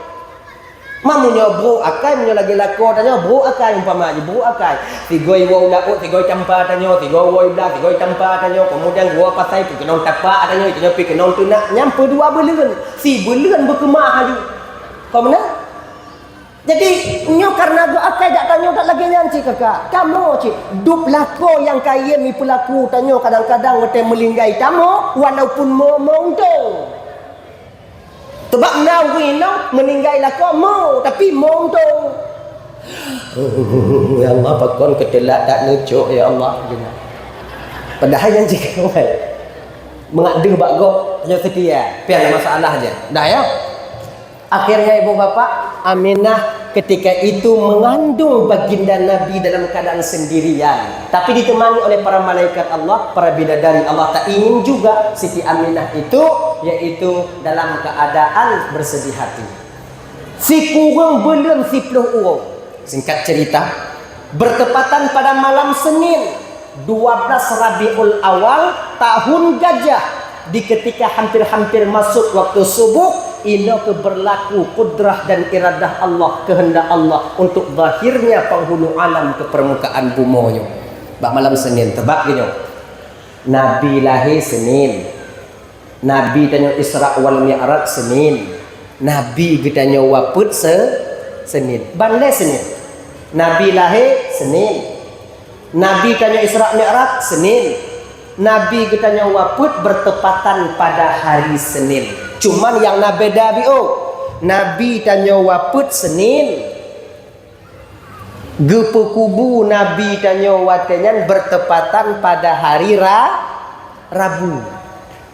Mamunya bro akai munya lagi lako tanya bro akai umpama bro akai. Tigoi wau laut, tigoi campa tanya, tigoi wau bla, tigoi campa tanya, kemudian gua pasai tu kenong tapak tanya, tanya pi kenong tunak nyampe dua beleun. Si beleun berkemah haji. Kau mana? Jadi nyo karena doa kai dak tanyo dak lagi nyanci kakak. Kamu cik dup lako yang kaya mi pelaku tanyo kadang-kadang wete melinggai tamu walaupun momong tu. Tebak nawi no meninggai lako mo tapi mong tu. Ya Allah pakon kedelak dak nucuk ya Allah. Padahal yang jika mengadu bak gok hanya setia. Pian masalah aja. Dah ya. Akhirnya ibu bapak Aminah ketika itu mengandung baginda Nabi dalam keadaan sendirian, tapi ditemani oleh para malaikat Allah, para bidadari Allah. Tak ingin juga Siti Aminah itu yaitu dalam keadaan bersedih hati. Si kurang belum 10 urang. Singkat cerita, bertepatan pada malam Senin 12 Rabiul Awal tahun Gajah, di ketika hampir-hampir masuk waktu subuh, ini berlaku kudrah dan iradah Allah, kehendak Allah untuk zahirnya penghulu alam ke permukaan bumi. Bah malam Senin tebak gini. Nabi lahir Senin. Nabi tanya Isra wal Mi'raj Senin. Nabi getanya wafat Senin. Bandai Senin. Nabi lahir Senin. Nabi tanya Isra Mi'raj Senin. Nabi getanya wafat bertepatan pada hari Senin. Cuman yang Nabi Dabi Nabi tanya wafat Senin. Gepu kubu Nabi tanya watenyan bertepatan pada hari Rabu.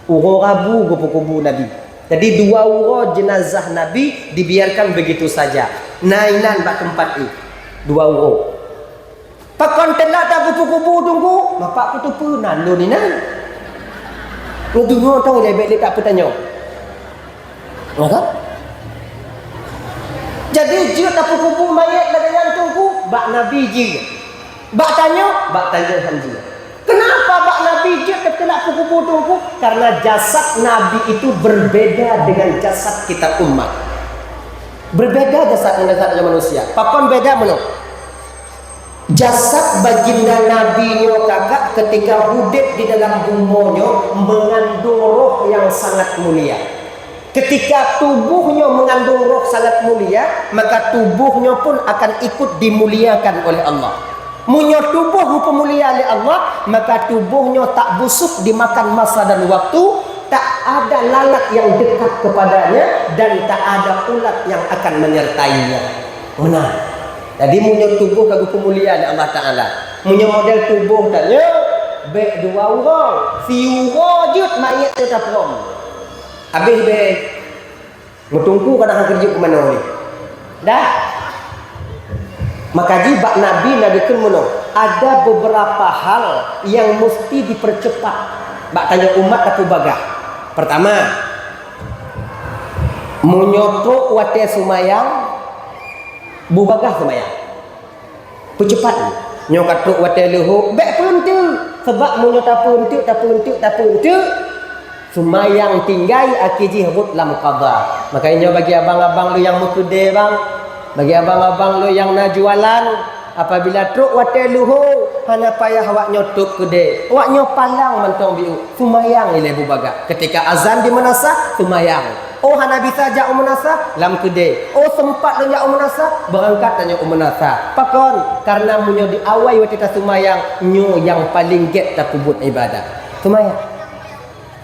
Uro Rabu gepu kubu Nabi. Jadi 2 uro jenazah Nabi dibiarkan begitu saja. Nainan bak tempat ini 2 uro. Pakon telah tak gepu kubu tunggu. Bapak ku tu pun nalun ni nan. Ngedungo tahu lebih tak apa tanya. Maka jadi dia tak kubur mayat lagi yang tunggu bak Nabi je. Bak tanya hanji. Kenapa bak Nabi je tapi nak kubur tunggu? Karena jasad Nabi itu berbeda dengan jasad kita umat. Berbeda jasad manusia. Pakon beda mana? Jasad baginda Nabi nyo kakak ketika hidup di dalam bumonyo mengandung roh yang sangat mulia. Ketika tubuhnya mengandung roh sangat mulia, maka tubuhnya pun akan ikut dimuliakan oleh Allah. Munyo tubuh pemulia oleh Allah, maka tubuhnya tak busuk dimakan masa dan waktu, tak ada lalat yang dekat kepadanya dan tak ada ulat yang akan menyertainya. Mana? Jadi munyo tubuh kagu pemuliaan Allah Ta'ala. Munyo model tubuh tanya baik dua orang, si wujud mayat tu tak pelom. Habis baik bertungku kadang kerja ke mana ni. Dah. Maka jibak Nabi kemana? Ada beberapa hal yang mesti dipercepat. Bak tanya umat aku bagah. Pertama, menyotok wate sumayang bubagah semayang. Percepat nyokat truk wate leho bek pentu sebab munyo tak pentu sumayang tinggai akiji hubut lam qada. Makanya bagi abang-abang lu yang mukude bang, bagi abang-abang lu yang nak jualan, apabila truk wate leho hana payah awak nyotok kude, awak nyopalang mentong biu sumayang ile bubaga. Ketika azan di manasah sumayang. Oh hana bisa jak umunasa lam kude. Oh sempat lu jak umunasa berangkat tanya umunasa. Pakon karena munyo di awai watita sumayang nyo yang paling get tak kubut ibadah. Sumayang.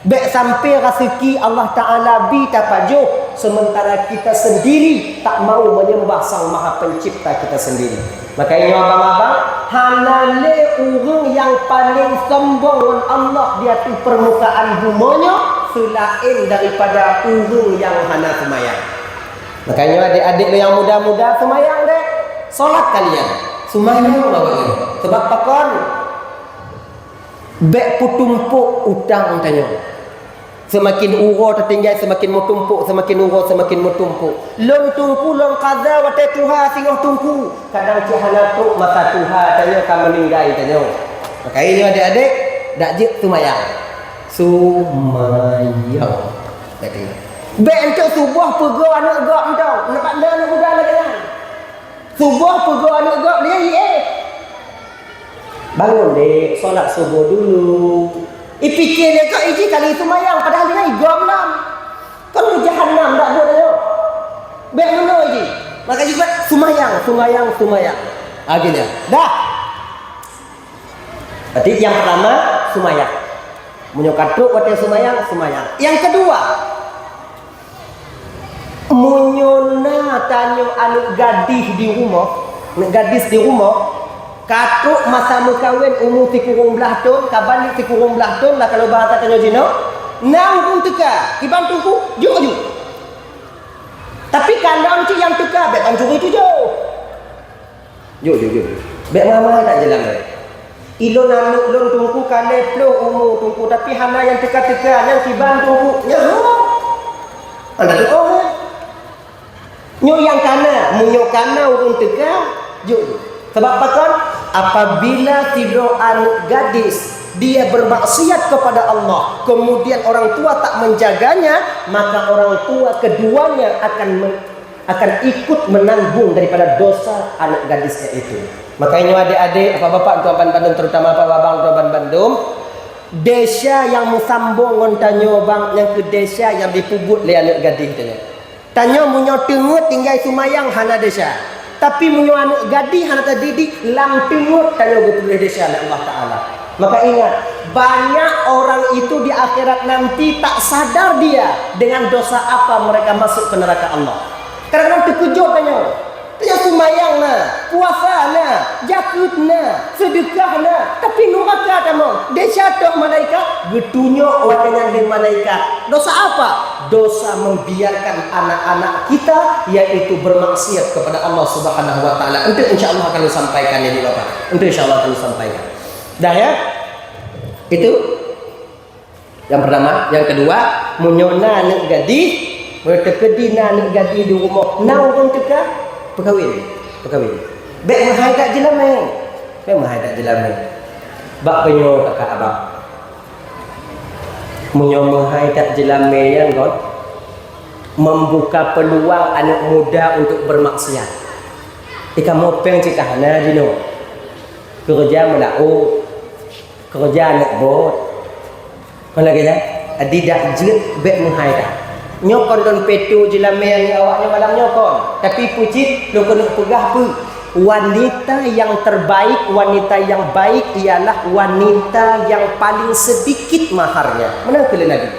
Bek sampai rezeki Allah Ta'ala bi tapajuh sementara kita sendiri tak mau menyembah Sang Maha Pencipta kita sendiri. Makanya abang-abang hanale urang yang paling sombong dengan Allah di atas permukaan bumonya selain daripada urang yang hana semayang. Makanya adik-adik yang muda-muda semayang deh. Solat kalian semayang bagaimana? Sebab pakon bek putumpuk utang tanya. Semakin uro tertinggal semakin mutumpuk, semakin uro semakin mutumpuk. Long tungku long qadha wa tuha singoh tungku. Kadang cihana tu masa tuha tanya kan meninggal tanya. Maka ini adik-adik dak je sumayang. Sumayang. Tadi. Bek entuk subuh pego anak gak entau. Nampak dah anak muda lagi kan. Subuh pego anak gak dia bangun dek solat subuh dulu. Ipikir dia kau iji kali itu mayang padahal dia igam nam. Kalau jahannam tak ada dia. Baik mana iji? Maka juga sumayang. Akhirnya. Dah. Berarti yang pertama sumayang. Munyokatuk wate sumayang. Yang kedua, munyona tanyo anu gadis di rumah. Katuk masa mekawin umur 30 tahun, kabalik 30 tahun lah kalau bahasa tanya Cina. Nang pun teka, tiban tungku, jauh. Tapi kalau tu yang teka, bek pancuri tu jauh. Bek mama tak jalan. Ilo nanuk lon tungku kale plo umur tungku, tapi hana yang teka-teka yang tiban tungku. Ya. Anda tu oh. Nyo yang kana, munyo kana urung teka, jauh. Sebab pakon apabila tidur anak gadis dia bermaksiat kepada Allah, kemudian orang tua tak menjaganya, maka orang tua keduanya akan ikut menanggung daripada dosa anak gadisnya itu. Makanya adik-adik, bapak-bapak tuan Bandung, terutama bapak-bapak tuan Bandung, desa yang musambung ngontanyo bang yang ke desa yang dipubut oleh anak gadis tanya. Tanya munyo tengut tinggal sumayang hana desa. Tapi munyo anak gadis hana terdidik lam tengut tanya betul desa oleh Allah Ta'ala. Maka ingat, banyak orang itu di akhirat nanti tak sadar dia dengan dosa apa mereka masuk ke neraka Allah. Kadang-kadang terkejut tanya sumayang na, puasa na, jakut na, sedekah na, tapi neraka kamu. Dia syaitan malaikat, getunyok watanya di malaikat. Dosa apa? Dosa membiarkan anak-anak kita yaitu bermaksiat kepada Allah Subhanahu wa taala. Itu insyaallah akan disampaikan ini Bapak. Itu insyaallah akan disampaikan. Dah ya? Itu Yang pertama, yang kedua, munyona nak gadis, bertekedi nak gadis di rumah. Nau pun teka perkahwin. Bek mahai kat jelamai. Bak penyo kakak abang. Munyo mahai kat jelamai yang god membuka peluang anak muda untuk bermaksiat. Ika mopeng cikahna dino. Kerja melau, kerja anak bot. Kalau lagi dah, tidak jet bek muhai dah. Nyokon don petu jelamai ni awaknya malam nyokon. Tapi pucit lo kena pegah pu. Wanita yang terbaik, wanita yang baik ialah wanita yang paling sedikit maharnya. Mana kalian lagi?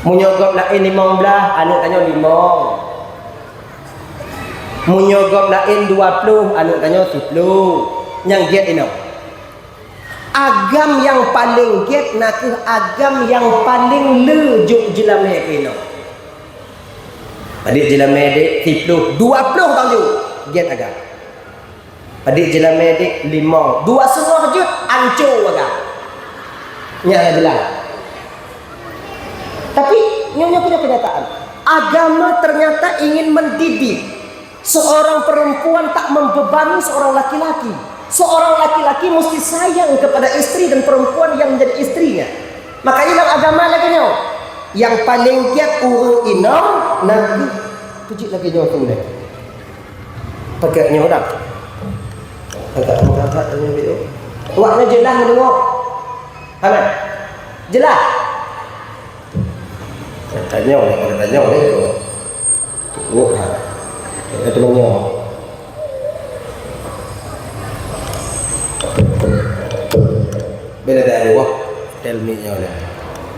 Munyogop lain 15, anu tanya 5. Munyogop lain 20, anu tanya 10. Yang giat ini. Agam yang paling giat naku agam yang paling lejuk jelamai ini. Adik jelamai dek 10, 20 tahun tu giat agam. Adik jelamai dek 5, 2,5 je ancur agam. Nya jelas. Tapi nyonya punya kenyataan. Agama ternyata ingin mendidik seorang perempuan tak membebani seorang laki-laki. Seorang laki-laki mesti sayang kepada istri dan perempuan yang menjadi istrinya. Makanya dalam agama lagi nyo, yang paling giat urung inam nabi puji lagi nyo tu lagi. Pakai nyo dah. Agak mengangkat nyo video. Waknya jelas mendengar. Anak. Jelas. Tanya oleh tu. Tunggu ha. Itu temannya. Bila dah ada wah, tell me nya oleh.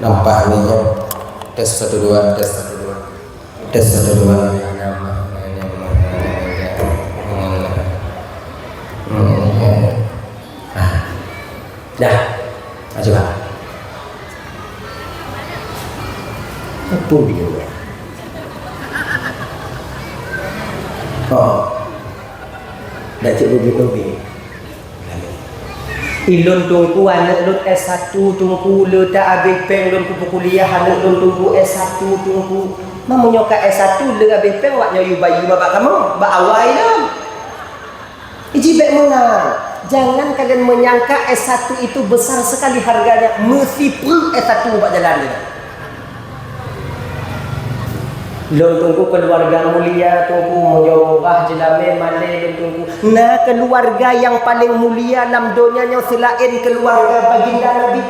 Nampak ni nya. Tes 1 2, tes 1 2. Tes 1 2. Dah. Coba. Apa dia? Oh. Dah cik lebih. Ilun tunggu anak lun S1 tunggu le tak habis peng lun kuliah anak lun tunggu S1 tunggu. Mamunyo ka S1 le habis peng waknya you bayi bapak kamu, bak awal dah. Iji bek menang. Jangan kalian menyangka S1 itu besar sekali harganya. Meskipun S1 buat jalan dia. Lon tunggu keluarga mulia, tunggu mujawah jelame male tunggu. Nah keluarga yang paling mulia dalam dunianya selain keluarga baginda Nabi.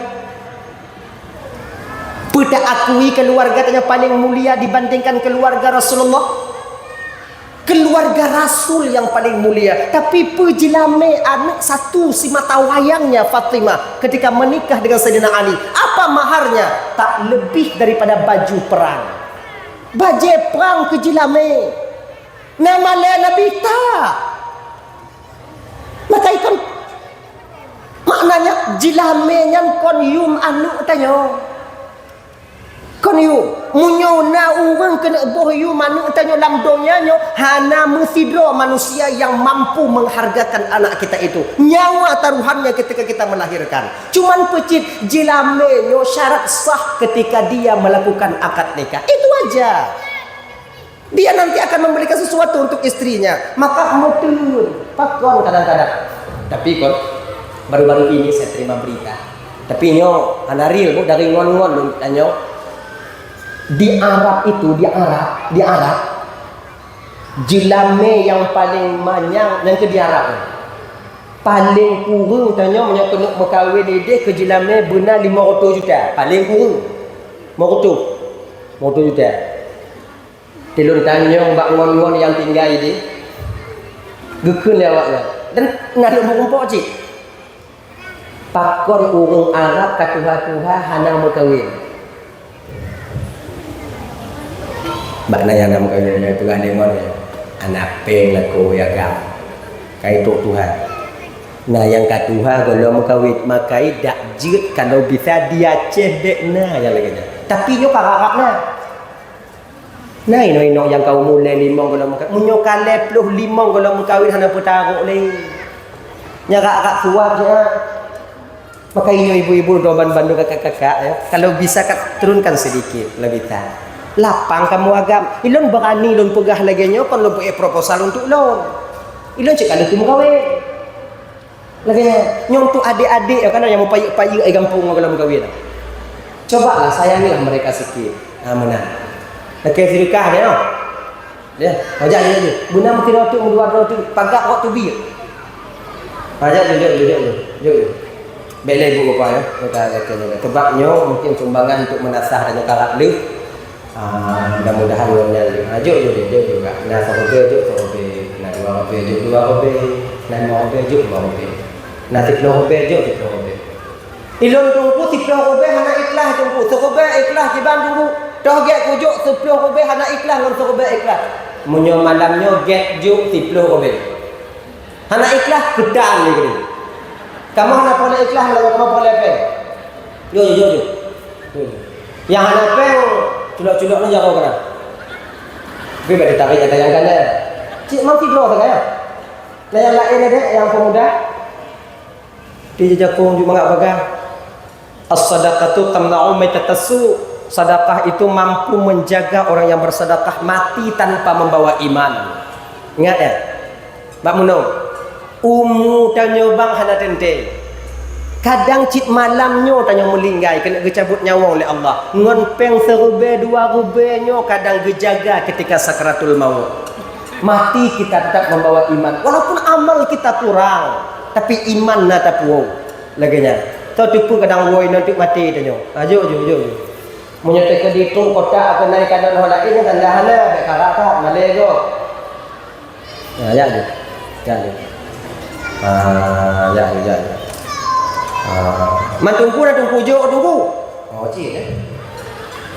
Peta akui keluarga yang paling mulia dibandingkan keluarga Rasulullah. Keluarga Rasul yang paling mulia. Tapi pejilame anak satu si mata wayangnya Fatimah ketika menikah dengan Sayyidina Ali. Apa maharnya? Tak lebih daripada baju perang. Baju perang kejilame. Nama Nabi tak. Maka ikon maknanya jilame nyan kon yum anu tanya. Kon yum munyo na urang kena boh yum anu tanya dalam dunia nyo hana mesidro manusia yang mampu menghargakan anak kita itu. Nyawa taruhannya ketika kita melahirkan. Cuman pecit jilame nyo syarat sah ketika dia melakukan akad nikah. Itu aja. Dia nanti akan memberikan sesuatu untuk istrinya. Maka mutul pakon kadang-kadang. Tapi kon baru-baru ini saya terima berita. Tapi nyo anaril bu dari ngon-ngon tanya di Arab itu di Arab jilame yang paling banyak yang ke di Arab paling kurang tanya menyakut berkahwin dia ke jilame benar 500 juta paling kurang 500 juta. Tilun tanya mbak ngon-ngon yang tinggal ini gekun lewatnya dan nak berkumpul cik pakon urung Arab katuha-tuha hana berkahwin. Mbak nanya nama kaya itu kan dengar anak peng laku ya gam kai tok Tuhan. Nah yang kat Tuhan kalau mau kawin makai dak jit kalau bisa dia cedek nah yang lagi. Tapi yo karak nah. Nah ini yang kau mulai limong kalau mau munyo kale 25 kalau mau kawin hana putaruk le. Nya kak suap je. Maka ini ibu-ibu doban bandu kakak-kakak ya. Kalau bisa turunkan sedikit lebih tan. Lapang kamu agam. Ilon berani ilon pegah lagi nyo kon lo proposal untuk ilon. Ilon cek ada kamu kawin. Lagi nyong tu adik-adik ya kan yang mau payu-payu ai kampung kalau mau kawin. Coba lah sayangilah mereka sikit. Amanah. Lagi sedekah dia no. Dia, wajah dia. Guna mesti roti dua roti pagak waktu bir. Wajah jujur. Bela ibu bapa ya, kita tebaknya mungkin sumbangan untuk menasah dan karak lu. Mudah-mudahan menjadi maju juga. Nah, satu je, nah dua hobi, nah mau hobi. Nah tiga hobi. Ilon tunggu tiga hobi hana ikhlas tunggu, sehobi ikhlas jiban tunggu. Dah get kujuk sepuluh hobi hana ikhlas ngan sehobi ikhlas. Munyo malamnya get juk tiga hobi. Hana ikhlas gedang ni gini. Kamu hendak boleh ikhlas kalau kamu boleh apa? Yo. Yang hendak apa? Culak-culak ni jangan kena. Tapi bagi tarik kata yang kena. Cik mau tidur tak kaya? Nah yang lain ada yang pemuda. Di jakung juga enggak bagang. As-sadaqatu tamna'u maitatasu. Sedekah itu mampu menjaga orang yang bersedekah mati tanpa membawa iman. Ingat ya? Mbak Munung. Tanya bang hana tente. Kadang cik malamnya tanya melinggai kena gecabut nyawa oleh Allah. Ngonpeng serube dua rubenya kadang gejaga ketika sakratul maut. Mati kita tetap membawa iman. Walaupun amal kita kurang, tapi iman nata puau. Laginya. Tahu tipu kadang woi nanti mati tanya. Ajo. Menyertai ke ditung kota apa naik kadang orang lain kan dah hana bekaraka malego. Ya. Tunggu tunggu. Oh cik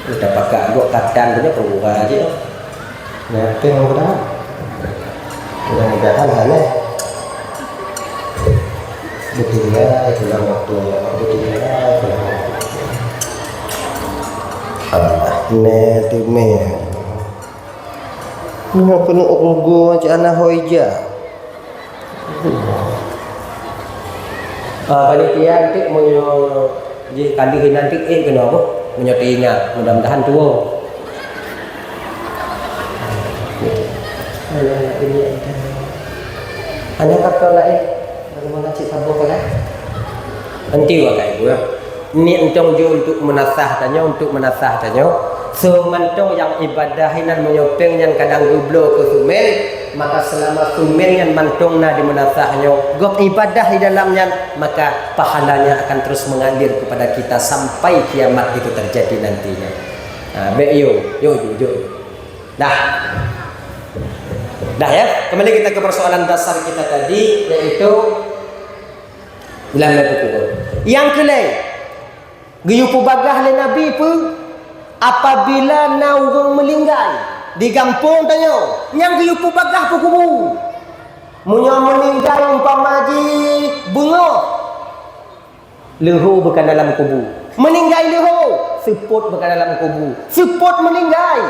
udah pakai gua kadang punya tunggu aja. Nah, tengok dah. Mudah-mudahan hana. Betul ya, dalam waktu betul ya. Tume. Ini penuh ogo cik ana hoija. Panitia nanti mau kali nanti kena apa? Menyotinya, mudah-mudahan tua. Hanya kata lain, bagaimana cik sabar kan? Nanti wakai ibu ya. Ini entong je untuk menasah tanya. Semantong yang ibadahinan menyopeng yang kadang gublo ke sumen, maka selama sumen yang mantongna di menasahnya, gop ibadah di dalamnya, maka pahalanya akan terus mengalir kepada kita sampai kiamat itu terjadi nantinya. Yo. Dah ya, kembali kita ke persoalan dasar kita tadi, yaitu bilang yang kelai, guyupu bagah le Nabi pun. Apabila na orang melinggai di kampung tanya yang guyupu bagah pu kubu munya meninggal umpama ji bunga leho bukan dalam kubu meninggai leho seput bukan dalam kubu seput meninggai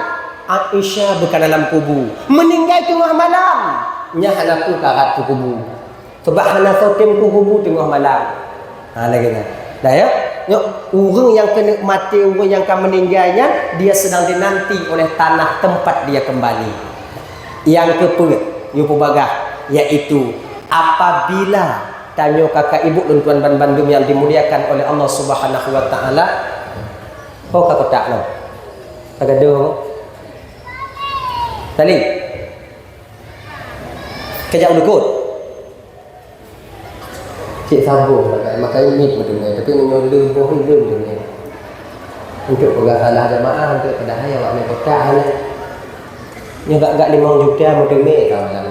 Aisyah bukan dalam kubu meninggai tengah malam nya hanaku karat pu kubu sebab hana sotem ku kubu tengah malam lagi dah ya. Orang yang kena mati, orang yang akan meninggalnya, dia sedang dinanti oleh tanah tempat dia kembali. Yang kepegah, yaitu apabila tanya kakak ibu dan tuan bandum yang dimuliakan oleh Allah Subhanahu Wa Taala, kau kakak tak no, kakak dong, tadi, kejap dukut. Cik sambung maka ini betul tapi menyolong bohong betul untuk salah jemaah untuk kedahaya awak main kotak ni enggak 5 juta betul ni kalau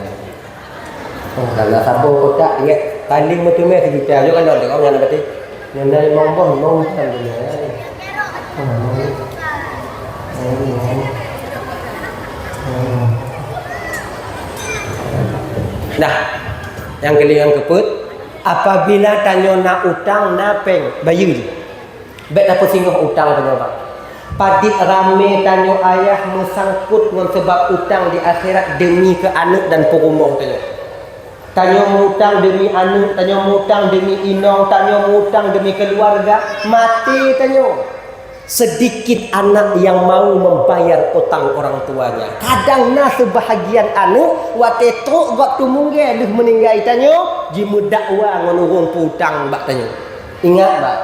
kalau sambung kotak ingat paling betul ni 1 juta juga kan tengok yang berarti yang dari mong kan dia nah yang kelihatan keput apabila tanya nak utang napeng bayu je bet apa singgah utang tanya bang padit rame tanya ayah mesangkut dengan sebab utang di akhirat demi ke anak dan perumah tanya Tanya mutang demi anak, tanya mutang demi inong, tanya mutang demi keluarga, mati tanya. Sedikit anak yang mau membayar utang orang tuanya. Kadang nah sebahagian anak wate tok gak tumungge deh meninggal tanya, jimu dakwa ngonurun putang bak tanya. Ingat bak,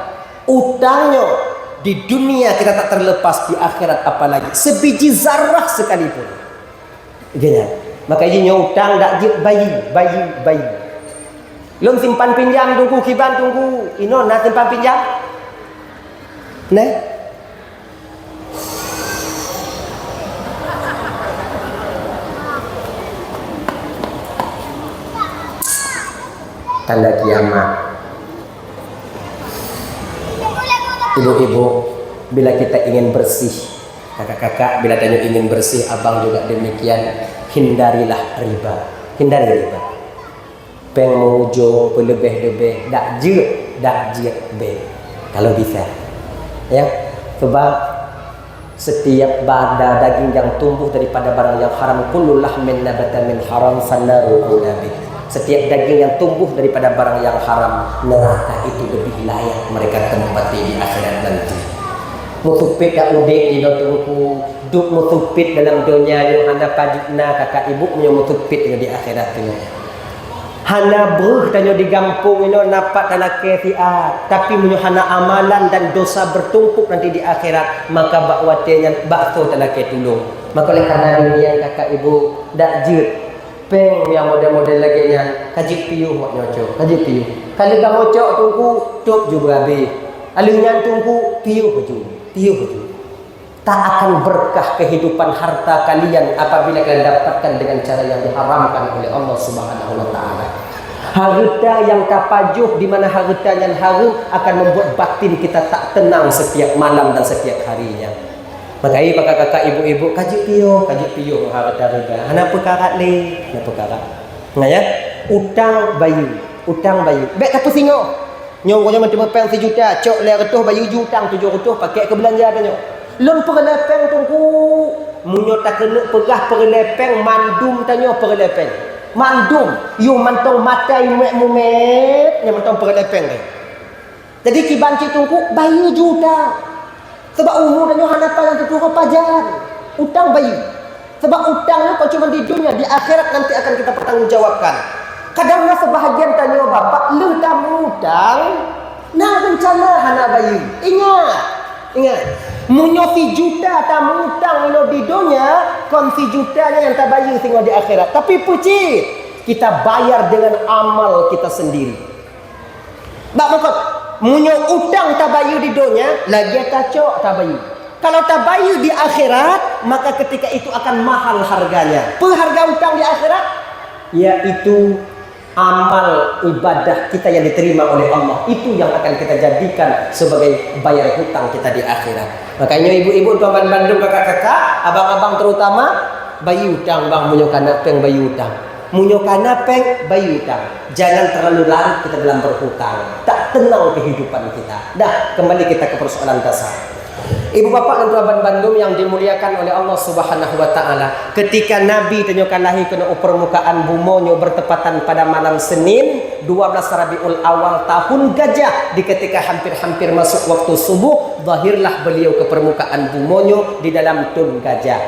utangnya di dunia kita tak terlepas, di akhirat apalagi sebiji zarah sekalipun. Gini. Maka ini utang dak jip bayi. Lom simpan pinjam tunggu kiban tunggu. Ino nak simpan pinjam. Nah. Tanda kiamat. Ibu-ibu, bila kita ingin bersih, kakak-kakak bila tanya ingin bersih, abang juga demikian. Hindarilah riba. Hindari riba. Peng mengujung pelebih-lebih, dak je be. Kalau bisa. Ya, sebab setiap bada daging yang tumbuh daripada barang yang haram, kullu lahmin nabata min haram fannaru aulabi. Setiap daging yang tumbuh daripada barang yang haram, neraka itu lebih layak mereka tempati di akhirat nanti. Mutupit dak udek di tungku, duk mutupit dalam dunia yang hana pajikna kakak ibu punya mutupit di akhirat tu. Hana beruh tanya di kampung ini napak dalam kefiat, tapi punya hana amalan dan dosa bertumpuk nanti di akhirat, maka bakwatnya bakso dalam ketulung. Maka oleh karena dunia kakak ibu dak jut peng yang model-model lagi nya kaji piu buat nyoco, kaji piu. Kalau kamu cok tungku tuk juga be. Alihnya tungku piu baju. Tak akan berkah kehidupan harta kalian apabila kalian dapatkan dengan cara yang diharamkan oleh Allah Subhanahu wa taala. Harta yang tapajuh di mana harta yang harum akan membuat batin kita tak tenang setiap malam dan setiap harinya. Maka kakak-kakak ibu-ibu kaji piyo harta riba. Ana perkara le, ana perkara. Nah ya, utang bayu. Baik apa singo? Nyong kau jangan peng sejuta, cok le retuh bayu jutang 700 pakai ke belanja tanya. Lon perlepeng tungku, munyo tak kena pegah perlepeng mandum tanya perlepeng. Mandum, you mantong matai mumet yang mantong perlepeng ni. Jadi kibanci tungku bayu juta. Sebab umur tanya hanapan yang terturut pajar. Utang bayu. Sebab utangnya kau cuma di dunia, di akhirat nanti akan kita pertanggungjawabkan. Kadang-kadang sebahagian tanya bapak, lu tak mudang, nah rencana hana bayi. Ingat, munyo si juta tak mudang ino di dunia, kon si jutanya yang tak bayi tengok di akhirat. Tapi puji, kita bayar dengan amal kita sendiri. Bak makot, munyo utang tak bayi di dunia, lagi kacok tak bayi. Kalau tak bayi di akhirat, maka ketika itu akan mahal harganya. Harga utang di akhirat, yaitu amal ibadah kita yang diterima oleh Allah, itu yang akan kita jadikan sebagai bayar hutang kita di akhirat. Makanya ibu-ibu, tuan Bandung, kakak-kakak, abang-abang terutama, bayi hutang bang, munyokana peng bayi hutang, munyokana peng bayi hutang. Jangan terlalu larut kita dalam berhutang, tak tenang kehidupan kita. Dah, kembali kita ke persoalan dasar. Ibu bapak dan tuan Bandung yang dimuliakan oleh Allah Subhanahu wa taala, ketika Nabi tanyakan lahir kena permukaan bumonyo bertepatan pada malam Senin 12 Rabiul Awal tahun gajah, di ketika hampir-hampir masuk waktu subuh, zahirlah beliau ke permukaan bumonyo di dalam tun gajah.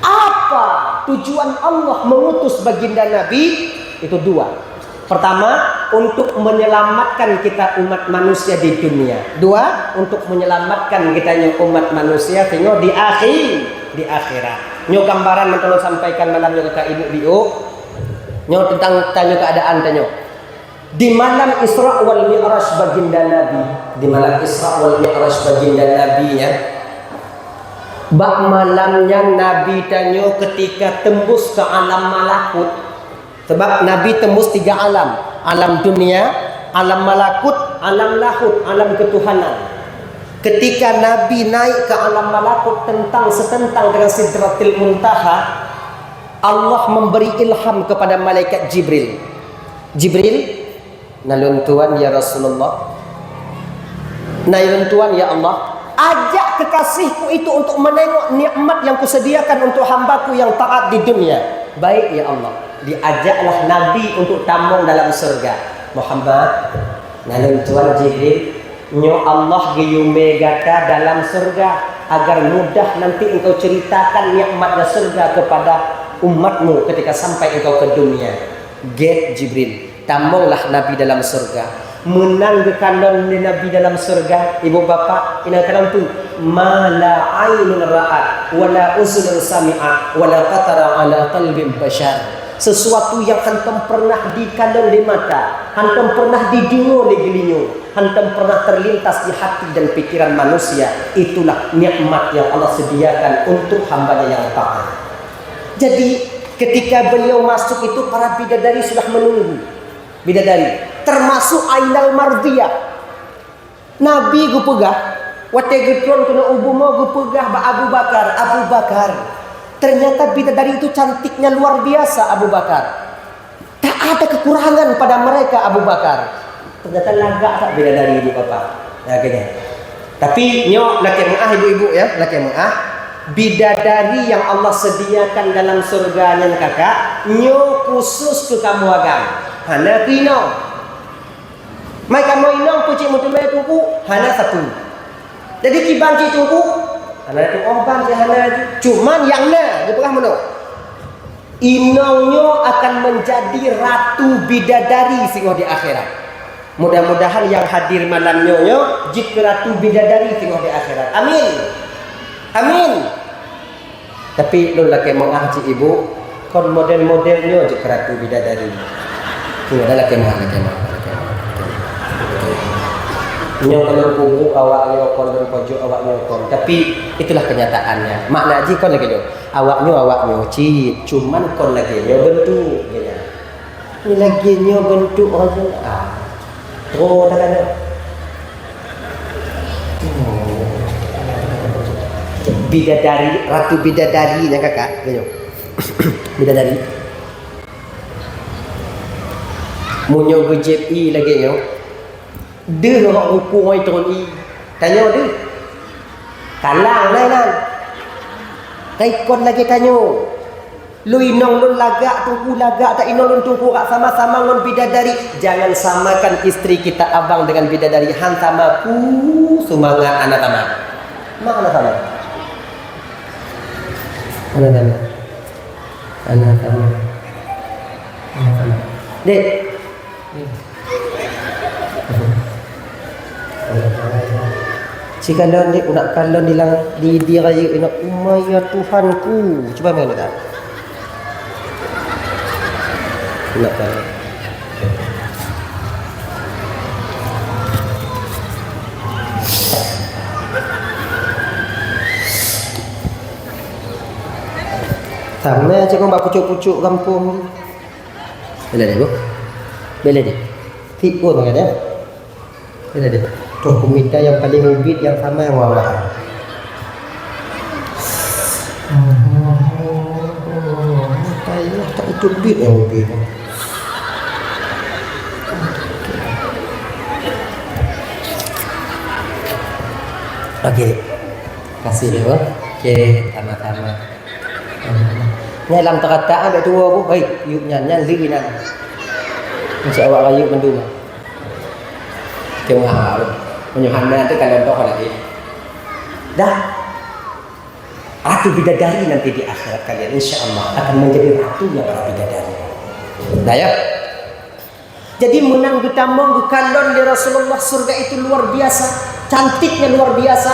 Apa tujuan Allah mengutus baginda Nabi? Itu dua. Pertama, untuk menyelamatkan kita umat manusia di dunia. Dua, untuk menyelamatkan kita umat manusia tengok di akhirat. Nyo gambaran yang kalau sampaikan malam nyo ke ibu Dio. Nyo tentang tanya keadaan tanya. Di malam Isra wal Mi'raj baginda Nabi, di malam Isra wal Mi'raj baginda Nabi ya. Bak malamnya Nabi tanya ketika tembus ke alam malakut. Sebab Nabi tembus 3 alam. Alam dunia, alam malakut, alam lahut, alam ketuhanan. Ketika Nabi naik ke alam malakut setentang dengan Sidratil Muntaha, Allah memberi ilham kepada malaikat Jibril. Jibril, nalun tuan ya Rasulullah, nalun tuan ya Allah, ajak kekasihku itu untuk menengok nikmat yang kusediakan untuk hambaku yang taat di dunia. Baik ya Allah. diajaklah Nabi untuk tambung dalam surga. Muhammad, nalun Tuan Jibril, nyo Allah giyume gata dalam surga agar mudah nanti engkau ceritakan nikmatnya surga kepada umatmu ketika sampai engkau ke dunia. Get Jibril, tambunglah Nabi dalam surga. Menang kandang Nabi dalam surga, ibu bapa ina kalam tu mala ainun ra'at wala uzun sami'at wala qatara ala qalbin bashar. Sesuatu yang hantam pernah dikandang di mata, hantam pernah didengar di telinga, hantam pernah terlintas di hati dan pikiran manusia. Itulah nikmat yang Allah sediakan untuk hambanya yang taat. Jadi ketika beliau masuk itu, para bidadari sudah menunggu. Bidadari termasuk Ainal Mardiyah. Nabi gu pegah wate getron kena ubuma gu pegah ba Abu Bakar. Ternyata bidadari itu cantiknya luar biasa. Abu Bakar tak ada kekurangan pada mereka. Abu Bakar ternyata lagak tak bidadari ibu bapa. Ya gini. Tapi nyo laki muah ibu-ibu ya, laki muah bidadari yang Allah sediakan dalam surganya kakak, nyo khusus ke kamu agam. Hana kino. Mai kamu inong pucik mutumai tuku hana satu. Jadi kibanci tuku hana tu omban je hana tu. Cuman yang na dia pernah mana? Inongnya akan menjadi ratu bidadari sehingga di akhirat. Mudah-mudahan yang hadir malamnya jika ratu bidadari sehingga di akhirat. Amin. Amin. Tapi lu laki mengah cik ibu, kon model-modelnya jika ratu bidadari. Ini adalah kemah. Nyo kalau kubu awaknya kon dan pojok awaknya kon. Tapi itulah kenyataannya. Makna ji kon lagi yo. Awaknya cik, cuman kon lagi yo bentuk ya. Ini lagi nyo bentuk aja. Oh, dah ada. Bidadari, ratu bidadari ya kakak, yo. Bidadari. Munyo GJP lagi yo. Dia orang hukum ai turun i. Tanya dia. Kalang lain nan. Kaikon lagi tanya. Lu inong lu lagak tunggu lagak tak inong lu tunggu sama-sama ngon bidadari. Jangan samakan istri kita abang dengan bidadari. Han sama ku semangat anak sama. Mana sama? Anak sama. Dek. Si kalon ni nak kalon di raya nak umaya Tuhanku. Cuba main tak? Nak kalon. Sama aja kau buat pucuk-pucuk kampung. Bila dia, Bu? Bila dia? Tipu tu kan ya? Bila dia? Tuh komita yang paling ubit yang sama yang wawah. Tak itu ubit yang ubit. Okey. Kasih dia, Bu. Okey, sama-sama. Ni dalam terkataan dak tua Bu. Baik, yuk nyanyi linan. Insya-Allah rayu menduma. Kemah. Menyuhana itu kalian tahu lagi. Dah. Ratu bidadari nanti di akhirat kalian insya-Allah akan menjadi ratunya para bidadari. Dah ya. Jadi menang getamong gekalon di Rasulullah, surga itu luar biasa, cantiknya luar biasa.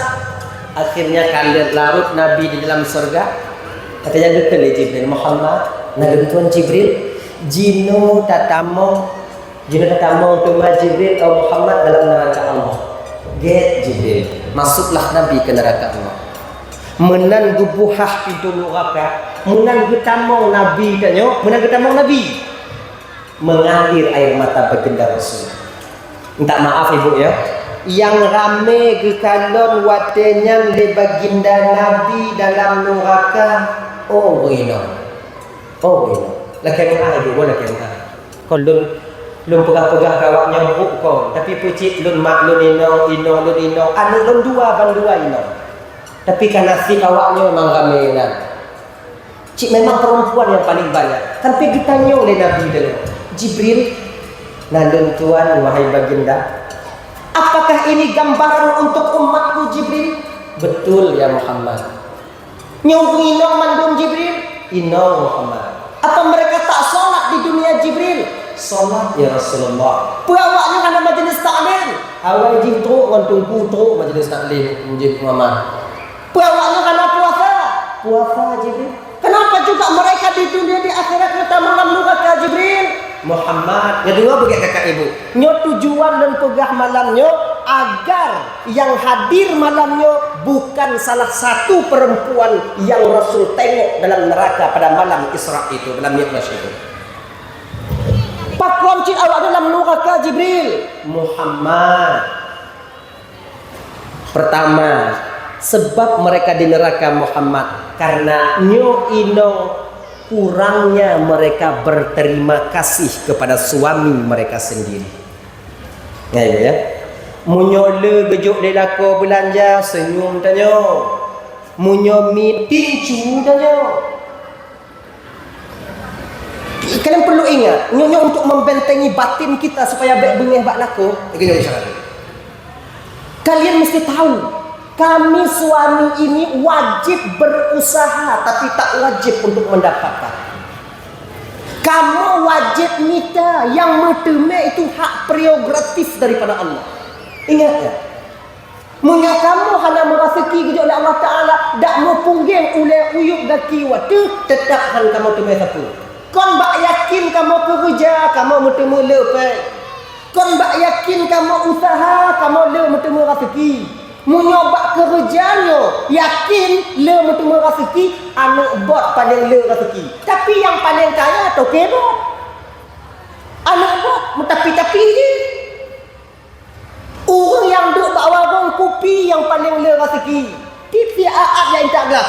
Akhirnya kalian larut Nabi di dalam surga. Katanya betul Jibril Muhammad, Nabi Tuhan Jibril, jino tatamong tuma Jibril atau Muhammad dalam neraka Allah. Get Jibril, masuklah Nabi ke neraka Allah. Menan gubuhah pintu neraka, menan getamong Nabi katanya, menan getamong Nabi. Mengalir air mata baginda Rasul. Minta maaf ibu ya. Yang rame gekalon watenya le baginda Nabi dalam neraka. Oh ino. Laki ibu boleh laki Kalau lun pegah-pegah kawaknya buruk kau, tapi pucik lun mak lun ino, anu lun dua ino. Tapi karena si kawaknya memang ramai lah. Cik memang perempuan yang paling banyak. Sampai ditanya oleh Nabi dulu, Jibril, nandun Tuhan wahai baginda, apakah ini gambaran untuk umatku Jibril? Betul ya Muhammad. Nyong inong mandun Jibril? Inong Muhammad. Apa mereka tak sholat di dunia Jibril? Sholat ya Rasulullah. Puawaknya kana majlis taklim. Awal jintru ngantung putru majlis taklim Jibril Muhammad. Puawaknya kana puasa. Puasa Jibril. Kenapa juga mereka di dunia di akhirat kita malam nuka Jibril? Muhammad. Yang dua bagi kakak ibu. Nyo tujuan dan pegah malamnya agar yang hadir malamnya bukan salah satu perempuan yang Rasul tengok dalam neraka pada malam Isra itu, dalam Mi'raj itu. Pak Komcin awak dalam neraka Jibril. Muhammad. Pertama, sebab mereka di neraka Muhammad karena nyo inong kurangnya mereka berterima kasih kepada suami mereka sendiri. Ya. Munyo gejuk lelako belanja senyum tanyo. Munyo meeting cu tanyo. Kalian perlu ingat, nyonya untuk membentengi batin kita supaya baik bengih bak laku. Kalian mesti tahu, kami suami ini wajib berusaha tapi tak wajib untuk mendapatkan. Kamu wajib minta, yang meteme itu hak prerogatif daripada Allah. Ingat ya. Munya kamu hana merasaki oleh Allah Ta'ala dak mau punggeng oleh uyuk daki waktu tetap han kamu temui sapu. Kon bak yakin kamu kerja, kamu bertemu lepai. Kon bak yakin kamu usaha, kamu le bertemu rezeki. Menyobak kerjanya, yakin le bertemu rezeki, anak bot paling le rezeki. Tapi yang paling kaya atau kebot? Anak bot, tapi je. Orang yang duduk bak warung kopi yang paling le rezeki. Tiap aat yang tak gelap.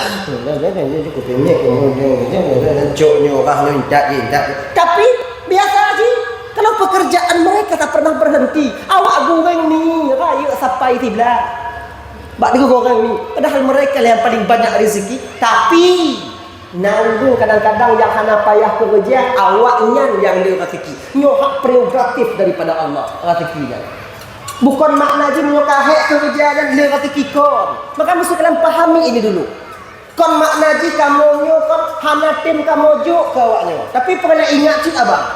Tapi biasa aja. Kalau pekerjaan mereka tak pernah berhenti. Awak goreng ni, raya sampai tibla. Bak dia goreng ni. Padahal mereka lah yang paling banyak rezeki. Tapi nanggung kadang-kadang yang hana payah kerja, awaknya yang le rezeki. Nyo hak prerogatif daripada Allah rezekinya. Bukan makna je menyokahek kerja dan le rezeki kon. Maka mesti kalian pahami ini dulu. Kon makna je kamu kon hana tim kamu juk kawaknya. Tapi pernah ingat cik abang.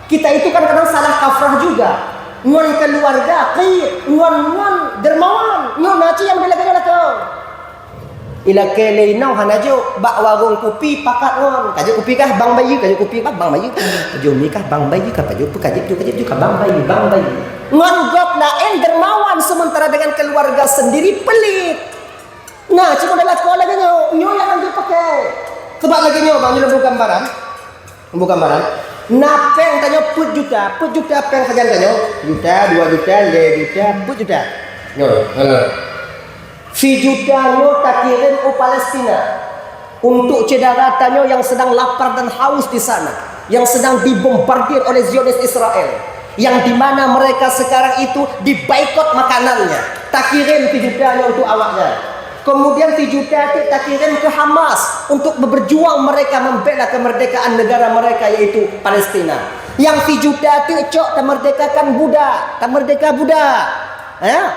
Kita itu kan kadang salah kafrah juga. Ngon keluarga, ngon dermawan, ngon naci yang bela gaya kau. Ila kele nau hana juk bak warung kopi pakat ngon. Kaje kopi kah bang bayi, kaje kopi kah bang bayi. Kaje mi kah bang bayi kah kaje kaje kah bang bayi. Ngon gop lain dermawan sementara dengan keluarga sendiri pelit. Nah, cuma dalam sekolah lagi nyo yang ambil pakai. Sebab lagi nyo bang nyo gambaran. Napeng tanya put juta apa yang kerjaan tanya? Juta, 2 juta, 5 juta, put juta. Nyo. Si juta nyo tak kirim ke Palestina untuk cedera tanya yang sedang lapar dan haus di sana, yang sedang dibombardir oleh Zionis Israel. Yang dimana mereka sekarang itu dibaikot makanannya. Tak kirim 7 juta untuk awaknya. Kemudian 7 juta tak kirim ke Hamas untuk berjuang mereka membela kemerdekaan negara mereka yaitu Palestina. Yang 7 juta itu cok tak merdekakan budak, tak merdeka budak.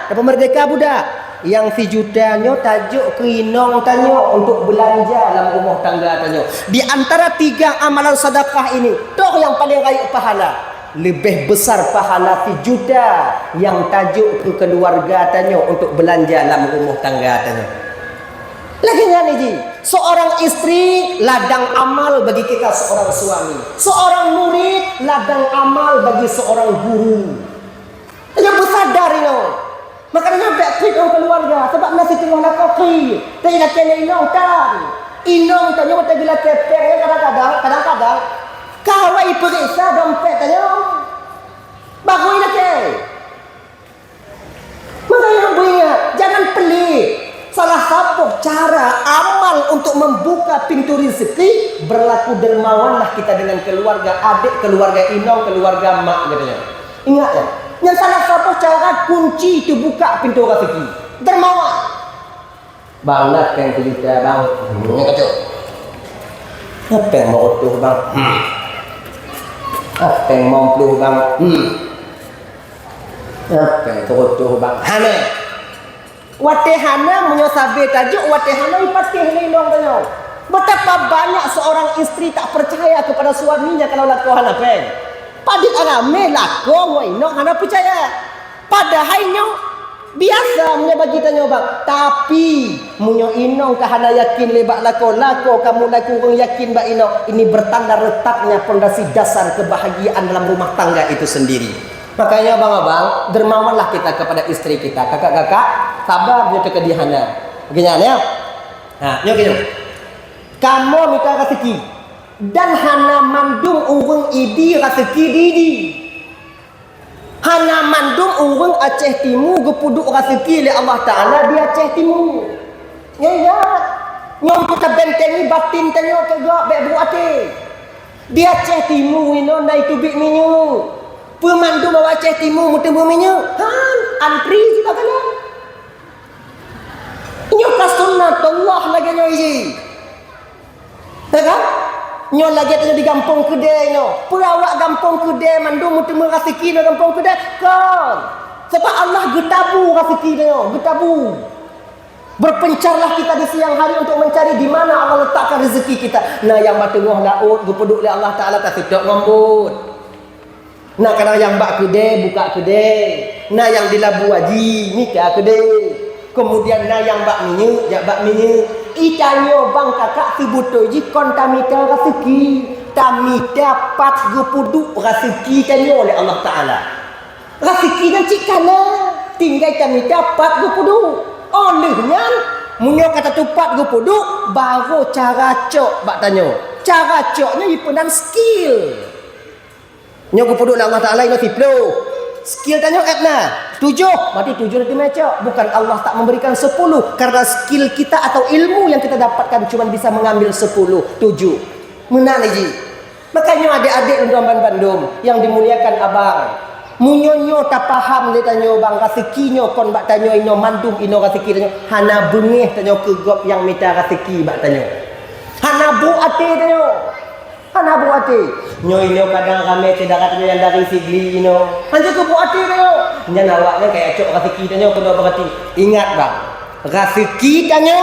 Tak merdeka budak. Yang 7 jutanya tajuk kerinong tanyo untuk belanja dalam rumah tangga tanyo. Di antara 3 amalan sedekah ini, toh yang paling raya pahala. Lebih besar pahala 7 juta yang tajuk ke keluarga tanya untuk belanja dalam rumah tangga tanya. Lagi ni ji, seorang istri ladang amal bagi kita seorang suami, seorang murid ladang amal bagi seorang guru. Jangan bersadar ini. Makanya baik orang keluarga sebab nasi tengah nak kopi. Tapi nak kena inong tan. Inong tanya mata bila kepek kadang-kadang kawai periksa dompet tanya. Bagus nak ke? Makanya beringat, jangan pelik. Salah satu cara amal untuk membuka pintu rezeki, berlaku dermawanlah kita dengan keluarga adik, keluarga inong, keluarga mak katanya. Ingat ya, yang salah satu cara kunci itu buka pintu rezeki, dermawan. Bang nak kan kita bang, kacau. Apa yang mau tuh bang? Apa yang mau tuh bang? Apa yang tuh bang? Hana. Wate hana menyosabe tajuk wate hana ipatih lindong tanyo. Betapa banyak seorang istri tak percaya kepada suaminya kalau laku hana peng. Padik arame laku ngoino hana percaya. Padahal nyo biasa punya bagi tanya bang, tapi munyo inong kahana yakin lebak lako kamu laku orang yakin bak inong, ini bertanda retaknya pondasi dasar kebahagiaan dalam rumah tangga itu sendiri. Makanya abang-abang, dermawanlah kita kepada istri kita, kakak-kakak, sabar dia ke dihana. Begini ya. Nah, nyo. Kamu minta rezeki dan hana mandung urung idi rezeki didi. Hana mandung urung Aceh Timur gepuduk rezeki oleh Allah Ta'ala di Aceh Timur. Ya. Nyom kita bentengi batin tanyo kegak bek buate. Di Aceh Timur ino nai tubik minyu. Pemandung bawa Aceh Timur mutemu minyu. Han, antri kita kala. Nyo ka sunnatullah lagi nyo isi. Tak? Nyo lagi tanya di kampung kedai no. Perawak kampung kedai mandung mutemu rezeki di kampung kedai kan. Sebab Allah getabu rezeki no, getabu. Berpencarlah kita di siang hari untuk mencari di mana Allah letakkan rezeki kita. Nah yang batengah laut gepeduk oleh Allah Taala tak sedok ngambut. Nah kadang yang bak kedai buka kedai. Nah yang di Labu Haji nikah kedai. Kemudian nah yang bak minyak, jak bak minyak. Itanyo bang kakak sibuto ji kontamita rezeki. Tamita pat gepuduk rezeki tanyo oleh Allah Taala. Rezeki dan cikana tinggal tamita pat gepuduk. Olehnya munyo kata tupat gepuduk baru cara cok bak tanyo. Cara coknya ipenan skill. Nyo gepuduk oleh Allah Taala ino siplo. Skill tanyo etna 7, berarti 7 nanti macam. Bukan Allah tak memberikan 10 karena skill kita atau ilmu yang kita dapatkan cuma bisa mengambil 10, 7. Menan lagi. Makanya adik-adik Undang Bandung yang dimuliakan abang. Munyonyo tak paham le tanyo bang rezekinyo kon bak tanyo ino mandum ino rezeki tanyo. Hana bengih tanyo kegop yang minta rezeki bak tanyo. Hana bu ate tanyo. Hana bu ate. Nyo ino kadang rame tidak katanya yang dari sigli ino. Hanya ke bu ate tanyo. Nya nawaknya kayak cok rezeki tanyo kena berarti. Ingat bang, rezeki tanyo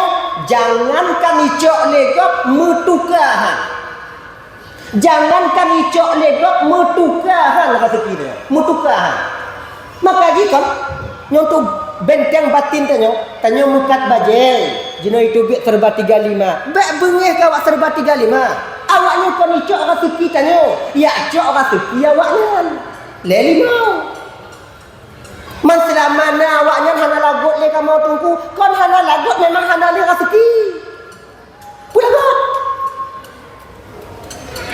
jangankan icok legop metukahan. Jangankan icok legop metukahan rezeki tanyo. Metukahan. Maka jika nyontu benteng batin tanyo mukat bajel. Jino itu biak serba 35. Bek bengih kawak serba 35. Awaknya kon icok rezeki tanyo. Ya cok rezeki awaknya. Lelimau. Man selamana awaknya hana lagut le kamu tunggu. Kon hana lagut memang hana le rezeki. Pulagot.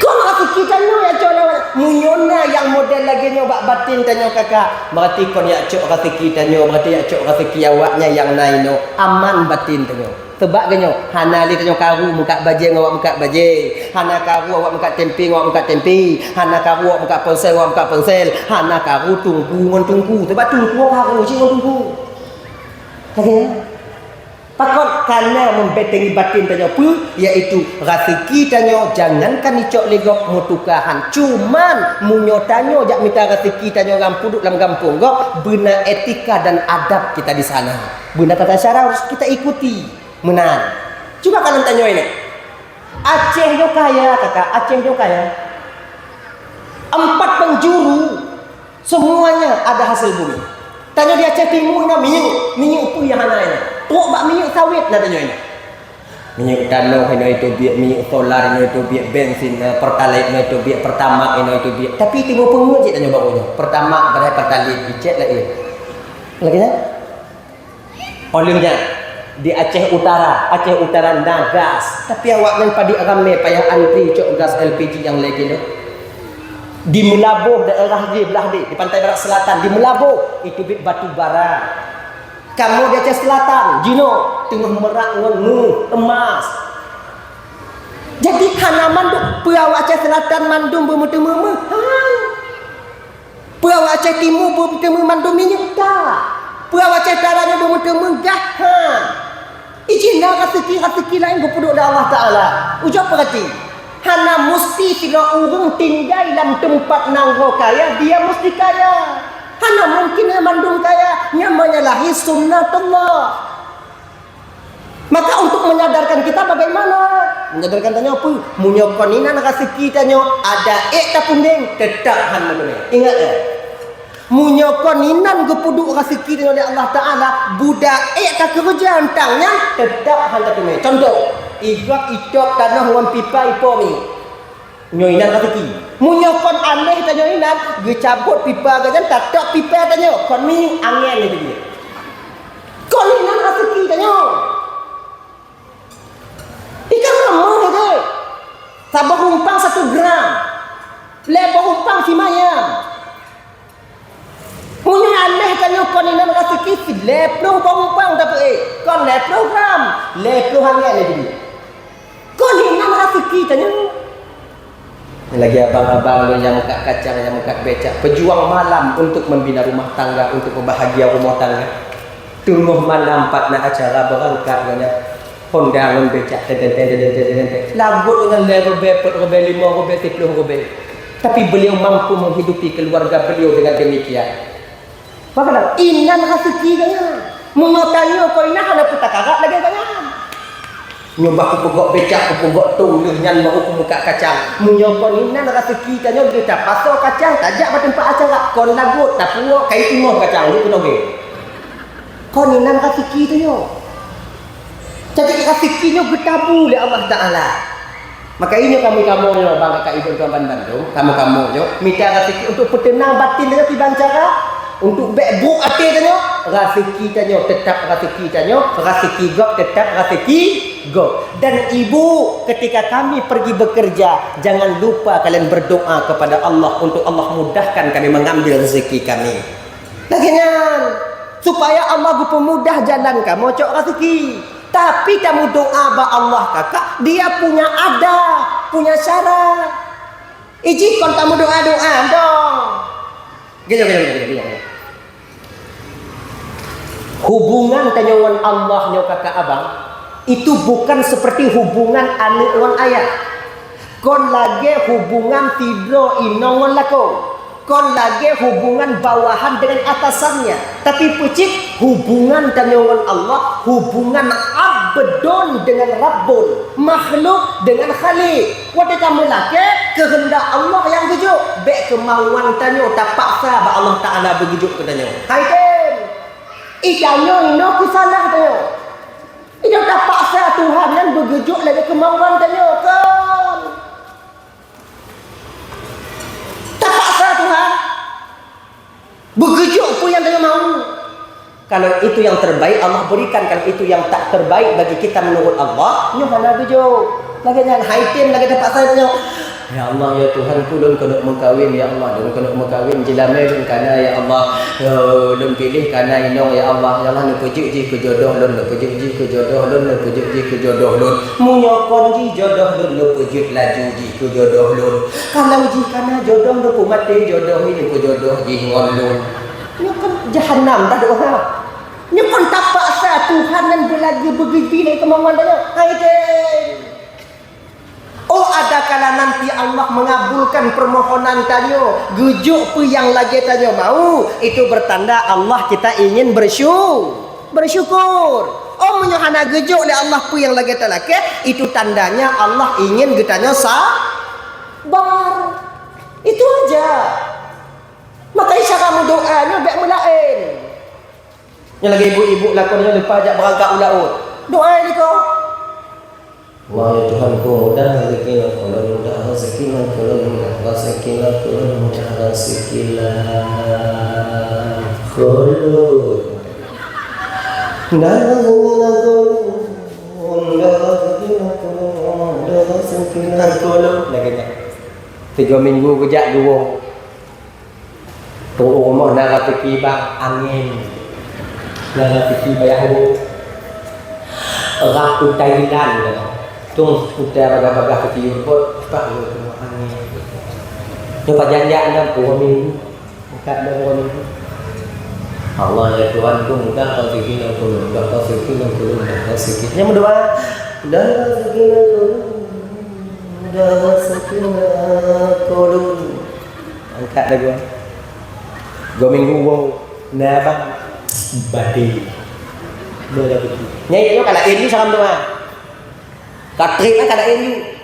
Kon rezeki tanyo ya cok lewat. Munyona yang model lagi nyobak batin tanyo kakak. Berarti kon ya cok rezeki tanyo. Berarti ya cok rezeki awaknya yang naino. Aman batin tanyo. Sebab ganyo hana li tanyo karu muka baje ngawak muka baje. Hana karu awak muka tempe ngawak muka tempe. Hana karu awak muka ponsel ngawak muka ponsel. Hana karu tunggu ngon tunggu. Sebab tunggu karu si ngon tunggu. Kagak. Pakot karena membetengi batin tanyo pu yaitu rezeki tanyo jangankan icok legok mutukahan. Cuman munyo tanyo jak minta rezeki tanyo ngampuduk dalam kampung gok benar etika dan adab kita di sana. Benar tata cara harus kita ikuti. Menang. Coba kalian tanya ini. Aceh yo kaya kakak, Aceh yo kaya. 4 penjuru semuanya ada hasil bumi. Tanya di Aceh Timur na minyak pun yang mana ini. Tok bak minyak sawit nak tanya ini. Minyak danau ini itu biak minyak solar ini itu biak bensin pertalite ini itu biak pertamax ini itu biak. Tapi Timur Pengu je tanya barunya. Pertamax pada pertalite dicek lagi. Lagi kan? Olehnya di Aceh Utara nagas. Tapi awak men padi rame payah antri cok gas LPG yang lagi tu. Di Melabuh daerah di belah di pantai barat selatan di Melabuh itu bit batu bara. Kamu di Aceh Selatan, Jino tengah merak ngenu emas. Jadi hana mandum puawak Aceh Selatan mandum bermutemu. Puawak Aceh Timur bermutemu mandum minyak tak. Puawak Aceh Darahnya bermutemu gah. Ijinlah rezeki lain gepuduk oleh Allah Ta'ala. Ujak perhati. Hana mesti tidak urung tinggal dalam tempat nanggo kaya, dia mesti kaya. Hana mungkin mandung kaya, namanya lahir sunnatullah. Maka untuk menyadarkan kita bagaimana? Menyadarkan tanya apa? Munyokon ini nak rezeki tanya ada tapi deng tetap hana dunia. Ingat ya. Munyokon inan gepuduk rezeki tanya oleh Allah Taala budak tak kerja antangnya tetap hana dunia. Contoh, igak idok tanah wan pipa ipo ni. Nyoinan rezeki. Munyokon aneh tanya inan gecabut pipa gajan tetap pipa tanya kon mi angin itu dia. Kon inan rezeki tanya. Ikan kamu itu sabar umpang 1 gram lebar umpang si mayam punya aneh kan yang kon ini nak sikit leploh umpang tapi kon leploh gram leploh hanya ni dia kon ini nak sikit tanya lagi abang-abang yang muka kacang yang muka becak pejuang malam untuk membina rumah tangga untuk membahagia rumah tangga tunggu malam 4 nak acara berangkat banyak kondangan becak lagut dengan level bepet rebel 5 rebel 10 rebel tapi beliau mampu menghidupi keluarga beliau dengan demikian. Bagaimana? Inan rezeki kaya mengatanya kau inan ada petakarat lagi kaya nyoba ku pegok becak ku pegok toleh nyan baru ku muka kacang menyokon inan rezeki kaya kita pasal kacang tajak pada tempat acara kon lagut tak puak kai timah kacang itu toge kon inan rezeki kaya. Jadi rezekinya bertabu oleh Allah Ta'ala. Maka ini kamu-kamu yang bangga kat ibu tuan Bandung, kamu-kamu yo minta rezeki untuk pertenang batin dengan tiban cara, untuk bebu hati tanya, rezeki tanya tetap rezeki tanya, rezeki gok tetap rezeki gok. Dan ibu ketika kami pergi bekerja, jangan lupa kalian berdoa kepada Allah untuk Allah mudahkan kami mengambil rezeki kami. Lagian supaya Allah pemudah jalan kamu cok rezeki. Tapi kamu doa ba Allah kakak, dia punya punya cara. Iji kon kamu doa dong. Gini. Hubungan tanyawan Allah nyo kakak abang itu bukan seperti hubungan anak wan ayah. Kon lagi hubungan tidro inongon lako. Kon lagi hubungan bawahan dengan atasannya. Tapi pucik hubungan tanyawan Allah, hubungan abdon dengan Rabbul, makhluk dengan Khalik. Wadah kamu lagi kehendak Allah yang gejuk. Bek kemauan tanyo tak paksa ba Allah Taala begijuk ke tanyo. Hai tem. Ikanyo ino kusalah tanyo. Ino tak paksa Tuhan yang begijuk lagi kemauan tanyo kan. Tak paksa Tuhan. Begijuk pun yang tanyo mau. Kalau itu yang terbaik Allah berikan, kalau itu yang tak terbaik bagi kita menurut Allah, nyo mana bejo. Lagi jangan haitin lagi dapat saya tanya. Ya Allah ya Tuhan ku dun kena mengkawin ya Allah, dun kena mengkawin jelame dun kana ya Allah. Dun pilih kana inong ya Allah. Ya Allah nu pujuk ji ku jodoh lun, nu pujuk ji ku jodoh lun, nu pujuk ji ku jodoh lun. Munyokon ji jodoh lun, nu pujuk laju ji ku jodoh lun. Kalau ji kana jodoh nu pu mati jodoh ini ku jodoh ji ngon lun. Nyo kan jahanam dah doa. Nyo kan tak paksa Tuhan dan belagi begitu kemauan dia. Hai deh. Oh ada kala nanti Allah mengabulkan permohonan tanyo, gujuk pu yang lagi tanyo mau, itu bertanda Allah kita ingin bersyukur. Oh menyohana gujuk oleh Allah pu yang lagi talake, itu tandanya Allah ingin getanya sabar. Itu aja. Maka cara doanya bek mulain. Yang lagi ibu-ibu lakonnya lupa ajak berangkat ulaut. Doa ni kau. Wahai Tuhanku, mudah rezeki aku, mudah rezeki aku, mudah rezeki aku, mudah rezeki aku. Mudah rezeki aku, mudah rezeki aku. Lagi tak? 3 minggu kejak dua. Tunggu rumah nak rezeki bang angin, nak rezeki bayar raku Thailand. Tung kita baga-baga kecil pot pak lu angin. Coba janjian puluh minggu. Buka 2 minggu. Allah ya Tuhanku mudah rezeki aku, mudah rezeki aku, mudah rezeki. Yang berdoa, mudah rezeki aku, kolun. Angkat dah gua. Gua minggu gua nabang badi. Boleh begitu. Nyai yo kada ini salam doa. Katrik kada ini.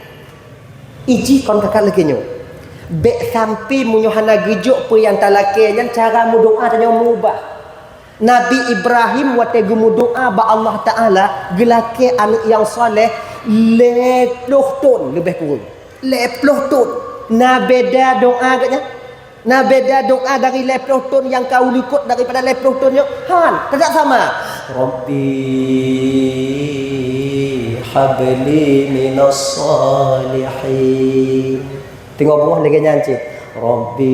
Iji kon kakak lagi nyo. Bek sampai munyohana gejuk pe yang talake yang cara mu doa tanya mubah. Nabi Ibrahim wate gumu doa ba Allah Taala gelake anak yang soleh 10 ton lebih kurang 10 ton. Na beda doa katnya. Na beda doa dari 10 ton yang kau likut daripada 10 ton yo. Han, tidak sama. Rabbi habli minas salihin. Tengok buah lagi nyanyi. Rabbi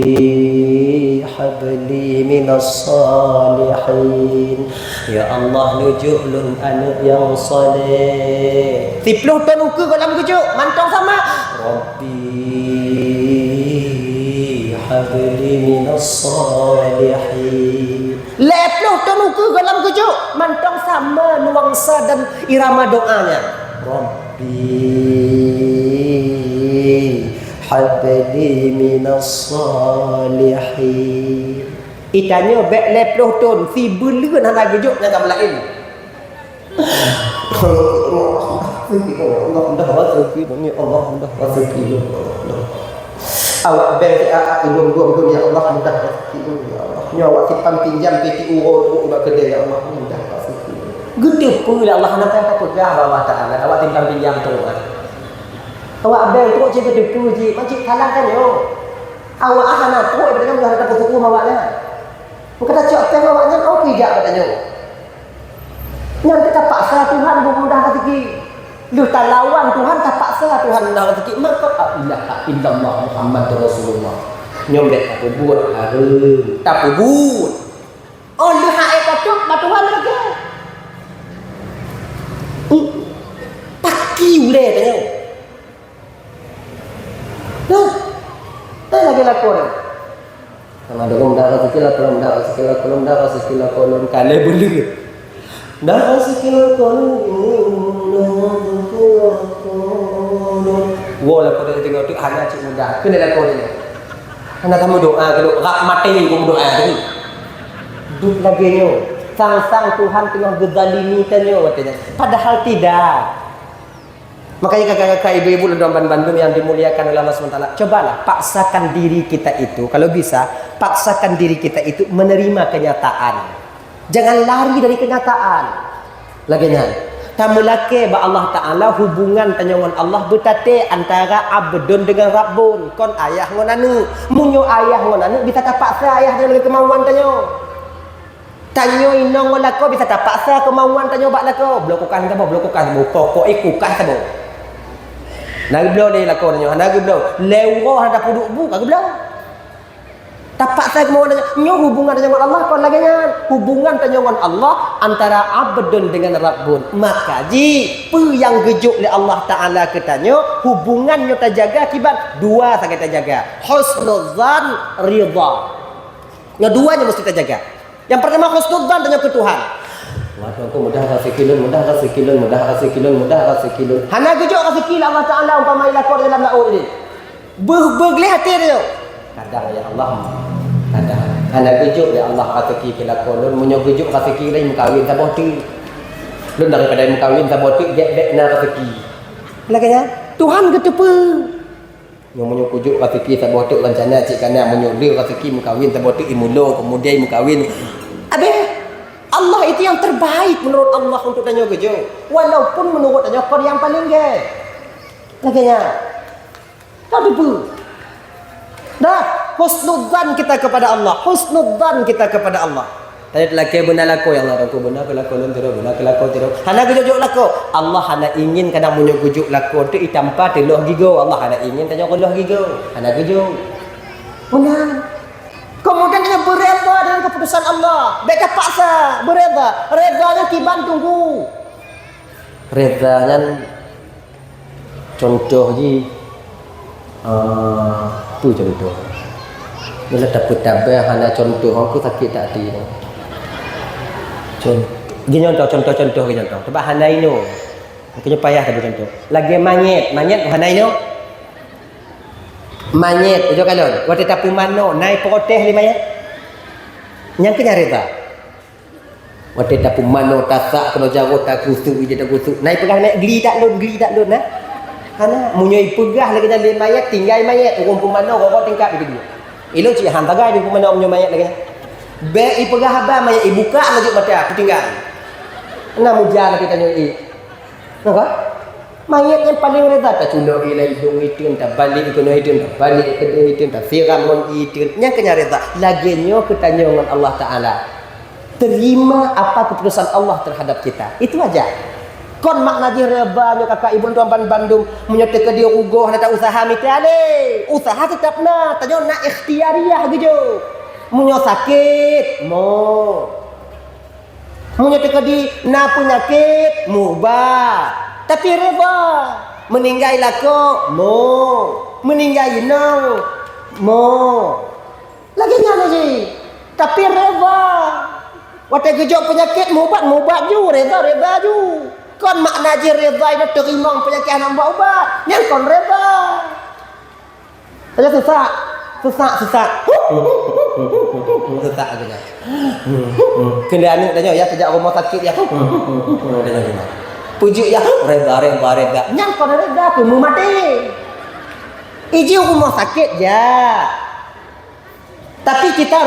habli minas salihin. Ya Allah nujulun anak yang saleh. 10 ton ukur dalam kujuk mantong sama. Rabbi habli minas salihin. 10 ton ukur dalam kujuk mantong sama nuansa dan irama doanya. Rabbi habli minas salihin. Itanya bek 10 ton si beleun hana gejuk dengan lain. Allah dah rezeki ni Allah dah rezeki. Awak bek ilmu gua ya Allah mudah rezeki ya Allah. Nyawa simpan pinjam PTU buat kedai ya Allah mudah rezeki. Gede pula Allah nak apa pegah Allah Taala awak simpan pinjam tu. Awak abang tu je gede puji macam kalahkan yo. Awak anak tu dengan dah dapat hukum awaknya. Bukan tak cakap tengok awaknya kau tidak katanya. Yang kita paksa Tuhan mudah rezeki. Lu tak lawan Tuhan tak paksa Tuhan dah rezeki maka ilaha illallah Muhammad Rasulullah. Nyomlet tak buat harum tak buat. Oh lu hak patut Tuhan lagi. Paki boleh tanya. Nah, tak lagi lakon. Sama ada dah rezeki lah kolom dah rezeki lah kolom dah rezeki lah kolom kale boleh. Dah rezeki lah kolom. Wo lah kau tengok tu hanya cik muda. Kena lah kau ni. Hanya kamu doa kalau rak mati kamu doa tu. Duk lagi nyo. Sang-sang Tuhan tengah gezalimi tanyo katanya. Padahal tidak. Makanya kakak-kakak ibu-ibu dan bandung yang dimuliakan oleh Allah SWT, cobalah paksakan diri kita itu, kalau bisa paksakan diri kita itu menerima kenyataan. Jangan lari dari kenyataan. Laginya, tamulake ba Allah Taala hubungan tanyawan Allah betate antara abdun dengan rabbun. Kon ayah ngonanu, munyo ayah ngonanu bisa tak paksa ayah dengan kemauan tanyo. Tanyo inong ngonako bisa tak paksa kemauan tanyo bak lako. Blokukan tabo, blokukan tabo, pokok ikukah tabo. Nak belau ni lakon nyo, nak belau. Lewo ada puduk bu, kag belau. Tapak saya kemauan nyo hubungan dengan Allah kon lagi nya. Hubungan dengan Allah antara abdun dengan rabbun. Maka ji pu yang gejuk oleh Allah Taala katanya hubungan nyo terjaga akibat dua sangat terjaga. Husnuzan ridha. Yang duanya mesti terjaga. Yang pertama husnuzan dengan ke Tuhan. Waduh, aku mudah rezeki, mudah rezeki, mudah rezeki, mudah rezeki. Hana gejuk rezeki Allah Taala umpama ilakor dalam laut ini. Bergelih hati dia. Kadang ya Allah. Kadang hana gejuk ya Allah rezeki ilakor. Munyo gejuk rezeki lain mengkawin tak botik. Lu daripada mengkawin tak botik get na rezeki. Laganya Tuhan ketepe. Yang munyo gejuk rezeki tak botik rencana cik kana munyo dia rezeki mengkawin tak botik imulo kemudian mengkawin. Abe Allah itu yang terbaik menurut Allah untuk tanya kerja. Walaupun menurut tanya kau yang paling gay. Laganya. Tak apa. Dah, husnudzan kita kepada Allah. Husnudzan kita kepada Allah. Tadi laki benar lako yang Allah aku benar ke lako lentera benar ke lako tidak. Hana gejuk lako. Allah hana ingin kana munyo gejuk lako tu itampa teloh gigo. Allah hana ingin tanya teloh gigo. Hana gejuk. Benar. Kemudian dia bereda dengan keputusan Allah. Beka paksa, bereda. Redanya kiban tunggu. Redanya contoh ji. Tu contoh. Bila dapat tabah hana contoh aku sakit tak hati. Gini contoh gini contoh. Coba hana ino. Makanya payah tadi contoh. Lagi manyet hana ino. Mayat ujo kalon. Wate tapu mano naik protes li mayat. Yang kena reda. Wate tapu mano tasak kalau jago tak kusuk ide tak kusuk. Naik pegang naik geli tak lun nah. Karena munyai pegah lagi jadi mayat tinggal mayat urung pemano kok tingkat itu dia. Ilo cik han tagai di pemano munyo mayat lagi. Be i pegah haba mayat i buka lagi mata tinggal. Nah muja lagi tanya i. Nah mayat yang paling reda tak cundok ila hidung itu tak balik ke itu tak balik ke itu tak siram mon itu nya kenya reda laginya ketanya dengan Allah taala terima apa keputusan Allah terhadap kita itu aja kon makna je reba nyo kakak ibu tuan Bandung menyata ke dia ugoh nak usaha mitale usaha tetap na tanya nak ikhtiariah gitu munyo sakit munyo ke di na penyakit mubah tapi reba meninggal lako meninggal nang lagi nyana sih tapi reba waktu gejok penyakit mubat ju reba ju kon makna je reba itu terima penyakit anak ubat yang kon reba saja susah aja kendaan tanya ya sejak rumah sakit ya pujuk ya reda nyang kon reda ku mu mati iji rumah sakit ya tapi kita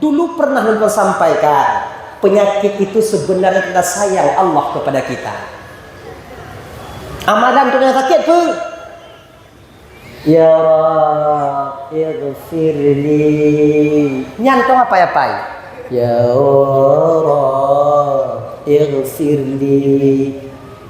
dulu pernah sampaikan penyakit itu sebenarnya kita sayang Allah kepada kita amalan untuk sakit pun ya Rab ighfirli nyang tong apa ya Rab ighfirli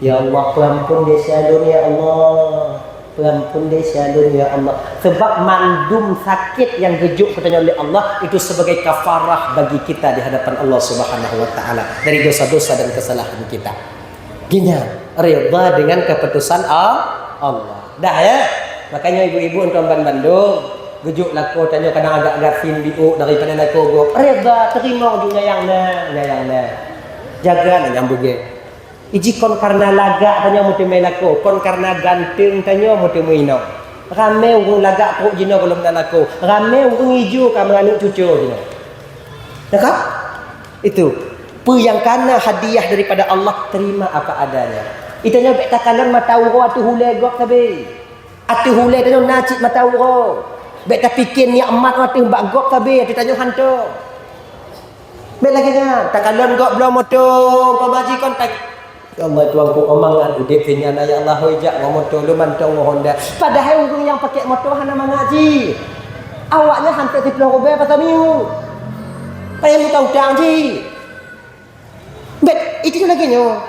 ya Allah pelampun desa dunia Allah pelampun desa dunia Allah sebab mandum sakit yang gejuk katanya oleh Allah itu sebagai kafarah bagi kita di hadapan Allah Subhanahu wa taala dari dosa-dosa dan kesalahan kita gini reda dengan keputusan Allah dah ya makanya ibu-ibu untuk Bandung gejuk laku tanya kadang agak fin biuk daripada laku go reda terima ujungnya yang jaga nak nyambung ge iji kon karena laga tanya muti main aku kon karena ganteng tanya muti muino rame urung laga pro jino belum nak aku rame urung hijau kamu anak cucu jino dekat itu pu yang kana hadiah daripada Allah terima apa adanya itanya bek takalan mata uro atu hule gok tabe atu hule tanya nacit mata uro bek tapikin ni emat atu bak gok tabe atu tanya hantu bek lagi kan takalan gok belum moto pemaji kontak ya Allah tuanku omangan udip dengan ya Allah hojak moto lu mantong Honda padahal urang yang pakai motor hana mengaji awaknya hampir 10 rupiah pasal minggu payah mu tahu dang ji bet itu lagi nyo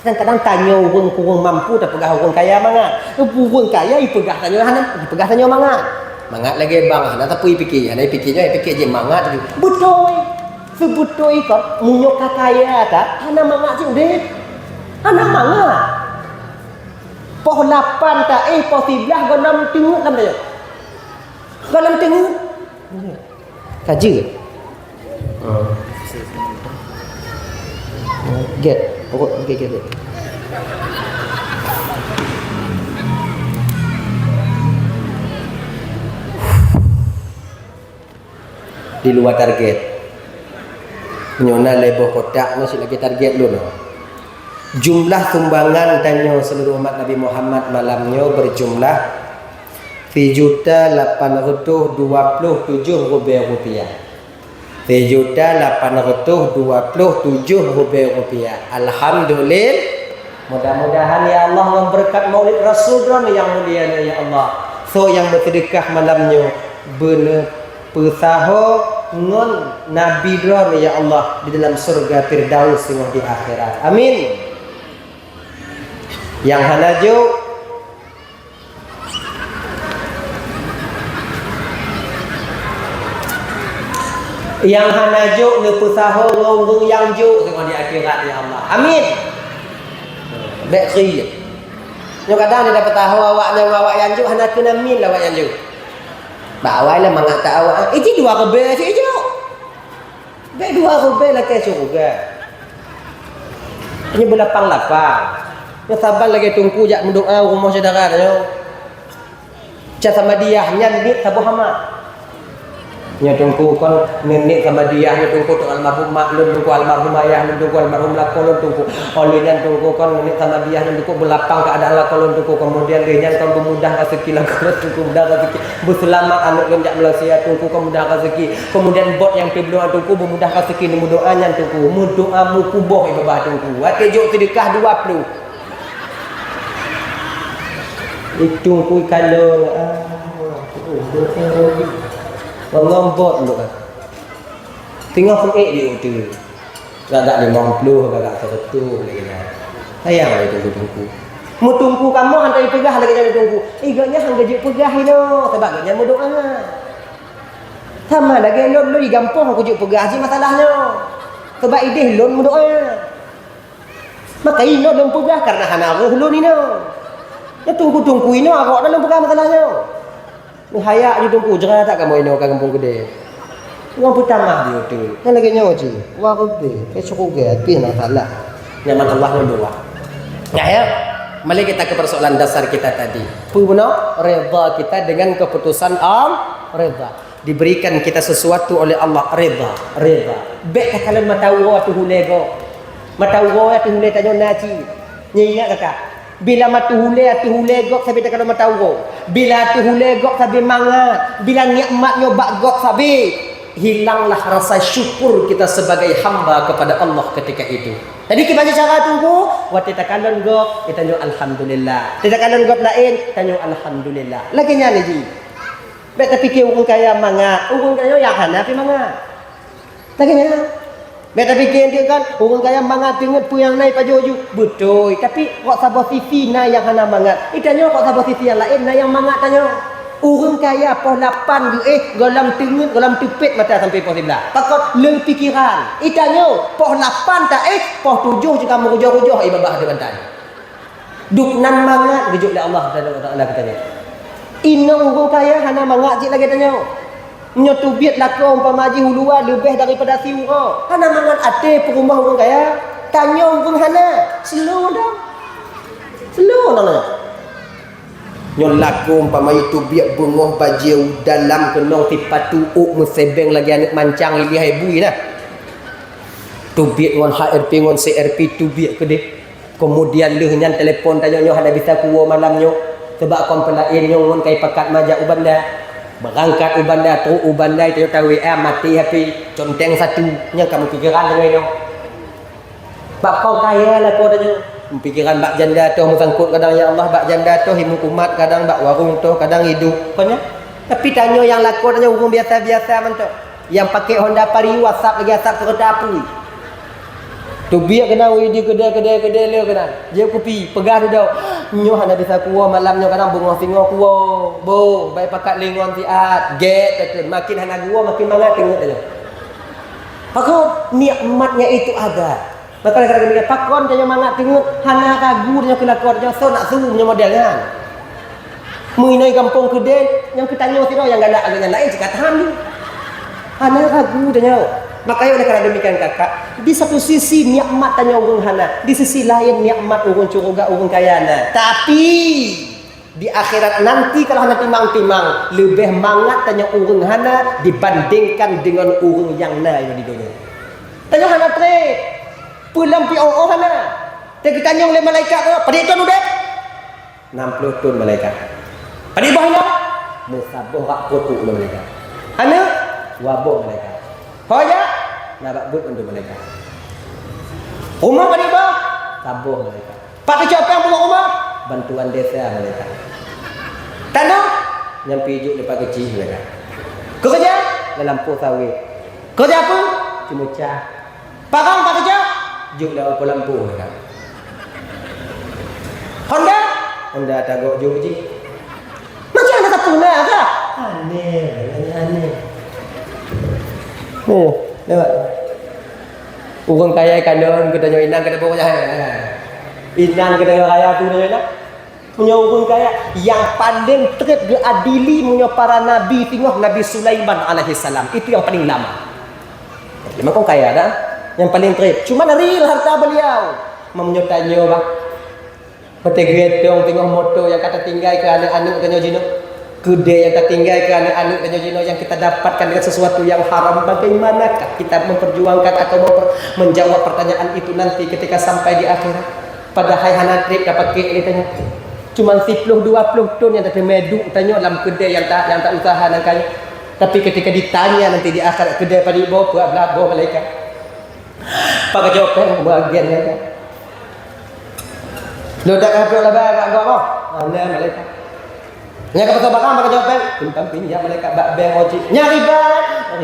kadang-kadang tanya urang kurang mampu tak pegah urang kaya mangat urang kaya ipegah tanya hana ipegah tanya mangat lagi bang hana tapi fikir hana fikirnya fikir je mangat betul sebutoi kok munyok kakaya tak hana mangat sih udah hana mangat poh 8 tak poh 13 go 6 tenguk kan dia kalau tenguk kaji get di luar target nyona lebo kotak masih lagi target dulu jumlah sumbangan tanya seluruh umat Nabi Muhammad malamnya berjumlah 3.827 rupiah 3.827 rupiah alhamdulillah mudah-mudahan ya Allah memberkat maulid Rasul yang mulia ya Allah so yang bersedekah malamnya benar pesaho ngon nabi dron ya Allah di dalam surga Firdaus di akhirat amin yang hanajo nepusaho ngonggung yang jo di akhirat ya Allah amin bekri yo kadang dia dapat tahu awaknya yang jo hana kena min awak yang jo bawai lah mengata awak itu 2 rupiah sih jo be 2 rupiah lah ke surga ini berlapang-lapang ya sabar lagi tunggu jak mendoa rumah saudara yo Cak sama dia nyanyi tabuh hama. Nya tungku kon nenek sama dia nya tungku tu almarhum mak lun tungku almarhum ayah lun tungku almarhum lakolun tungku oleh nyan tungku kon nenek sama dia lun tungku belapang keadaan lakolun tungku kemudian dia nyan kon bermudah rezeki lakolun tungku mudah rezeki berselamat anak lun jak Malaysia tungku kon mudah rezeki kemudian bot yang berdoa tungku bermudah rezeki nemu doa nyan tungku mu doa mu kuboh ibabah tungku ate juk sedekah 20 itu kui kalau ngombot lu kan. Tinggal pun dia tu. Gagak 50, gagak 100 lagi dah. Sayang ai tunggu-tunggu. Mu tunggu kamu hantai pegah lagi jadi tunggu. Iganya hang gaji pegah ino, sebab ganya mu doa. Sama lagi lon lu gampang aku juk pegah je masalahnya. Sebab ideh lon mu doa. Maka ino lon pegah karena hana roh lon ino. Ya tunggu-tunggu ino awak dalam pegah masalahnya. Hayak je tunggu jerah tak kamu ini orang kampung gede. Orang pertama dia tu. Yang lagi nyawa je. Wah gede. Suruh gede nak salah. Nyaman Allah yang doa. Ya. Mari kita ke persoalan dasar kita tadi. Punya redha kita dengan keputusan redha. Diberikan kita sesuatu oleh Allah redha. Baik kalau matawa tu hulego. Matawa tu hulego tanya naci. Nyi ingat kakak. Bila matu hule gok sabi tak kalau matau. Bila tu hule gok sabi mangat. Bila nikmat nyobak gok sabi hilanglah rasa syukur kita sebagai hamba kepada Allah ketika itu. Jadi kita baca cara tunggu, waktu kita kalon gok kita nyo alhamdulillah. Kita kalon gok lain kita nyo alhamdulillah. Lagi nya lagi. Baik tapi ke urang kaya mangat, urang kaya yang hana pi mangat. Lagi nya Beta fikir dia kan orang kaya mangat ingat pu yang naik pajoju. Betul. Tapi kok sabar sisi na yang hana mangat. Itanya kok sabar sisi yang lain na yang mangat tanya. Orang kaya poh 8 golam tingit golam tupit mata sampai poh 11. Pakot leng pikiran. Itanya poh 8 tak poh 7 je kamu rujuh-rujuh ibabah depan tadi. Duk nan mangat rujuk oleh Allah Taala katanya. Inna orang kaya hana mangat je lagi tanya. Nyotu biat lakau umpama haji hulua lebih daripada siura. Hana mangan ate perumah orang kaya. Tanya orang hana. Slow dah. Slow dah. Nyon lakau umpama itu biat bengah bajiu dalam kenong tipatu uk musebeng lagi anak mancang ili hai bui nah. Tu biat ngon HRP ngon CRP tu biat ke deh. Kemudian leh nyan telefon tanya nyo hana bisa kuo malamnyo. Sebab kompelain nyo ngon kai pakat majak uban dah. Berangkat ubanda tu ubanda itu tahu mati happy conteng satu nya kamu pikiran dengan itu bak kau kaya lah kau tanya pikiran bak janda tu musangkut kadang ya Allah bak janda tu himu kumat kadang bak warung tu kadang hidup kau tapi tanya yang laku tanya urung biasa-biasa mantu yang pakai Honda Vario WhatsApp lagi WhatsApp kereta api tu biar kena di kedai le kena dia kopi pegah tu dah nyo hana bisa kuah malamnya kadang bungah singo kuah bo baik pakat lingon siat get tekun makin hana gua makin mangat tengok aja pakon nikmatnya itu ada maka kadang-kadang dia pakon tanya mangat tengok hana ragu dia kelakon dia so nak suruh punya modelnya muinai kampung kedai yang ketanya sira yang galak agaknya lain cakap tahan hana ragu tanya. Makanya oleh kerana demikian kakak, di satu sisi nikmat tanya orang hana, di sisi lain nikmat orang curuga orang kayana. Tapi di akhirat nanti kalau hana timang-timang, lebih mangat tanya orang hana dibandingkan dengan orang yang na yang di dunia. Tanya hana tre, pulang pi orang hana. Kita tanya oleh malaikat, pada itu udah 60 ton malaikat. Pada bahaya, musabuh rak potu oleh malaikat. Hana wabuh malaikat. Hoya nak buat untuk mereka. Rumah pada apa? Tabuh mereka. Pak kecap yang punya rumah? Bantuan desa mereka. Tanah yang pijuk depan kecil mereka. Kerja dalam lampu sawit. Kerja apa? Cuma cah. Parang pak kerja? Juk dalam lampu mereka. Honda tagok juk je. Macam mana tak punah ke? Aneh. Lewat. Orang kaya kadang kita nyoy inang kita bawa inang kita kaya tu nyoy punya orang kaya yang paling terus adili punya para nabi tengok Nabi Sulaiman alaihi salam itu yang paling lama. Memang kau kaya dah yang paling terus. Cuma real harta beliau. Menyotanya bang. Petegret tengok motor yang kata tinggal ke anak-anak tanya jino. kedai yang tertinggal ke anak-anak dan jino yang kita dapatkan dengan sesuatu yang haram, bagaimanakah kita memperjuangkan atau menjawab pertanyaan itu nanti ketika sampai di akhirat? Padahal hana trip dapat kek ni tanya cuma 10-20 ton yang tak medu tanya dalam kedai yang tak usaha nak kaya. Tapi ketika ditanya nanti di akhirat kedai pada ibu buat belabo malaikat. Pakai jawapan bahagian ni kan. Lo dak apa lah bang apa? Ana malaikat. Nya ka bakal pakai jawapan pintam pinjam malaikat bak bang oji. Nya riba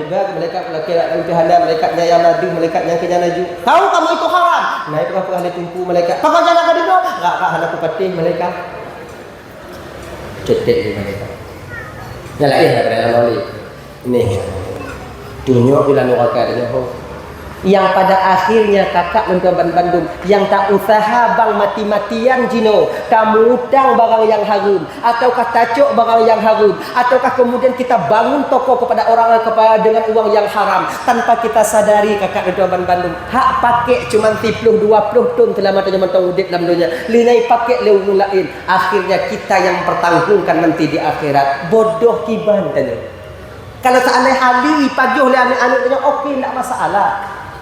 malaikat laki-laki Tuhan malaikatnya yang nadu malaikatnya yang naju. Tahu kamu itu haram. Nah itu apa ahli tumpu malaikat. Kau jangan kau dido. Enggak hendak aku patih malaikat. Cetek di malaikat. Nyalain pada dalam oli. Ini. Tunjuk bila neraka dia. Yang pada akhirnya kakak dan tuan Bandung yang tak usaha bang mati-matian jino, kamu utang barang yang harum, ataukah tacuk barang yang harum, ataukah kemudian kita bangun toko kepada orang kepada dengan uang yang haram tanpa kita sadari kakak dan tuan Bandung hak pakai cuma 10-20 ton telah matanya mentang udip dalam dunia linai pakai lewung lain, akhirnya kita yang pertanggungkan nanti di akhirat. Bodoh kiban tanya. Kalau seandainya hari pagi oleh anak-anak tanya okey tak masalah.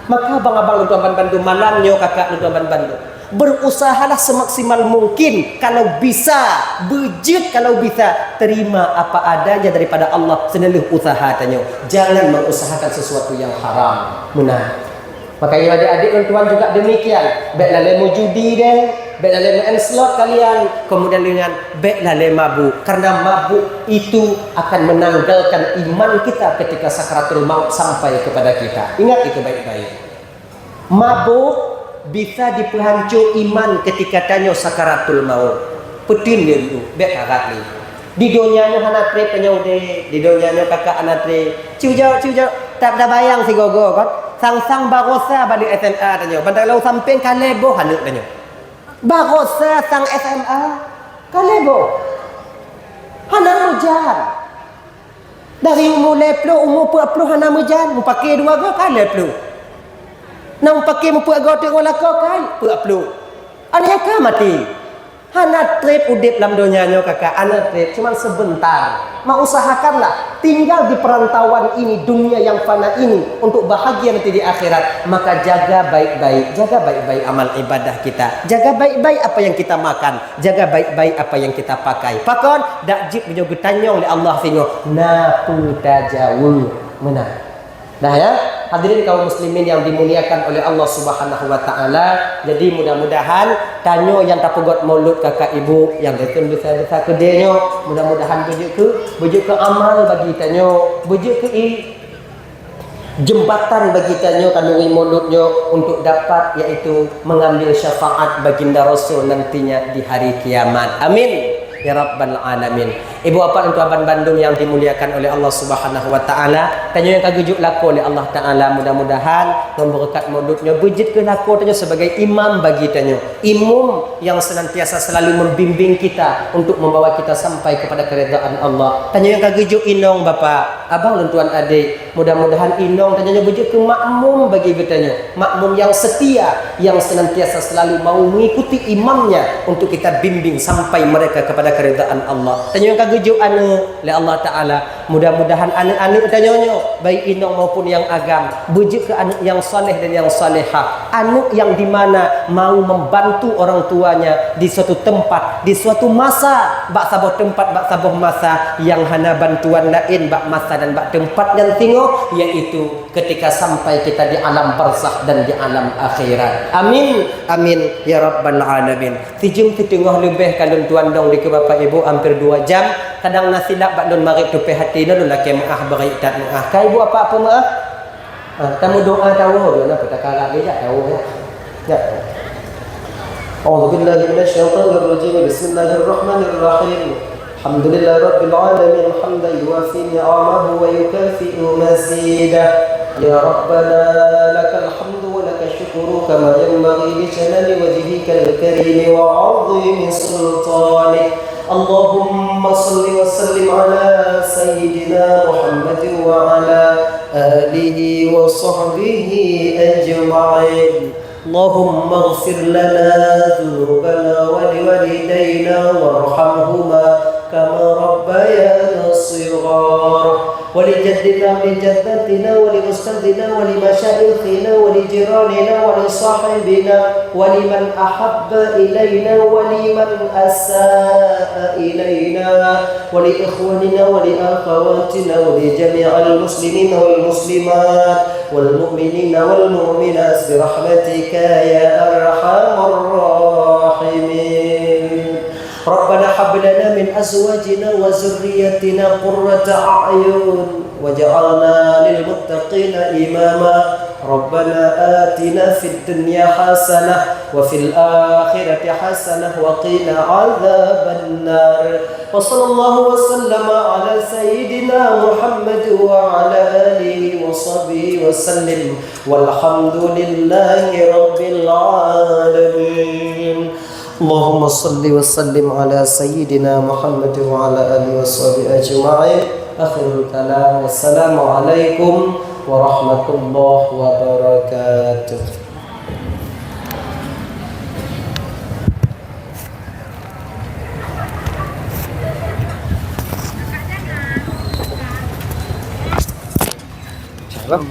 Maka abang-abang tuan Bandung malamnya kakak tuan Bandung berusahalah semaksimal mungkin kalau bisa bejit, kalau bisa terima apa adanya daripada Allah seneluh usaha tanya. Jangan mengusahakan sesuatu yang haram. Benar. Makanya adik-adik tuan juga demikian. Baiklah lemu judi deh, baiklah lemu slot kalian, kemudian dengan baiklah lemu mabuk. Karena mabuk itu akan menanggalkan iman kita ketika sakaratul maut sampai kepada kita. Ingat itu baik-baik. Mabuk bisa diperhancur iman ketika tanya sakaratul maut. Petin dia itu, baik kakak ni. Di dunianya hana trip tanya udah, di dunianya kakak hana trip. Ciu jauh, tak ada bayang si gogo kan. Sang barosa balik SMA tanya. Bandar lau samping kalebo hanuk tanya. Barosa sang SMA kalebo. Hana mujar. Dari umur leplo umur 40 hana mujar, mu pakai 2 go kalebo. Nang pakai mu puak go tengok lako kai 40. Ana ka mati. Hana trip udip dalam dunianya kakak, ana trip cuma sebentar. Mau usahakanlah tinggal di perantauan ini, dunia yang fana ini untuk bahagia nanti di akhirat. Maka jaga baik-baik amal ibadah kita. Jaga baik-baik apa yang kita makan, jaga baik-baik apa yang kita pakai. Pakon dak jip menyo getanyong oleh Allah singo. Na putajawul. Menang. Nah ya, hadirin kaum muslimin yang dimuliakan oleh Allah Subhanahu wa taala. Jadi mudah-mudahan tanyo yang tak pegot mulut kakak ibu yang betul besar-besar kedenyo, mudah-mudahan bujuk ke amal bagi tanyo, bujuk ke jembatan bagi tanyo kandungi mulutnya untuk dapat yaitu mengambil syafaat baginda Rasul nantinya di hari kiamat. Amin ya rabbal alamin. Ibu bapa dan tuan Bandung yang dimuliakan oleh Allah Subhanahu wa taala, tanya yang kagujuk laku oleh Allah taala, mudah-mudahan memberkat mulutnya bejit ke laku tanya sebagai imam bagi tanya, imam yang senantiasa selalu membimbing kita untuk membawa kita sampai kepada keridaan Allah. Tanya yang kagujuk inong bapa, abang dan tuan adik, mudah-mudahan inong tanya bejit ke makmum bagi bertanya, makmum yang setia yang senantiasa selalu mau mengikuti imamnya untuk kita bimbing sampai mereka kepada keridaan Allah. Tanya yang kagujuk anu oleh Allah taala, mudah-mudahan anak-anak tanyanya baik inong maupun yang agam bujuk ke anak yang soleh dan yang salehah, anak yang di mana mau membantu orang tuanya di suatu tempat, di suatu masa, bak sabuh tempat, bak sabuh masa yang hana bantuan lain bak masa dan bak tempat yang tinggal, yaitu ketika sampai kita di alam barzakh dan di alam akhirat. Amin amin ya rabbal alamin. Tijung tengah lebih kalau tuan dong di bapak ibu hampir 2 jam. Kadang nasilap bak don marik tu pe hati don laki maah bagi tak maah. Kai ibu apa maah? Tamu doa tahu don apa takara dia tahu ya. A'udzu billahi minasyaitonir rajim. Bismillahirrahmanirrahim. Alhamdulillahi rabbil alamin hamdan yuwafi ni'amahu wa yukafi'u mazidah. Ya rabbana lakal hamdu wa lakal syukru kama yanbaghi li jalali wajhikal karim wa 'azimi sultanik. Allahumma salli wa sallim ala sayyidina Muhammad wa ala alihi wa sahbihi ajma'in. Allahumma ighfir lana dhunubana wa liwalidayna warhamhuma kama rabbayana والصغار ولجدنا ولجدتنا ولأستاذنا ولمشايخنا ولجيراننا ولصاحبنا ولمن أحب إلينا ولمن أساء إلينا ولإخواننا ولأخواتنا ولجميع المسلمين والمسلمات والمؤمنين والمؤمنات برحمتك يا أرحم الراحمين. ربنا هب لنا من أزواجنا وذريتنا قرة أعين واجعلنا للمتقين إماما. ربنا آتنا في الدنيا حسنة وفي الآخرة حسنة وقنا عذاب النار. وصلى الله وسلم على سيدنا محمد وعلى آله وصحبه وسلم والحمد لله رب العالمين. اللهم صل وسلم على سيدنا محمد وعلى آله وصحبه أجمعين. آخر الكلام والسلام عليكم ورحمة الله وبركاته. Salam.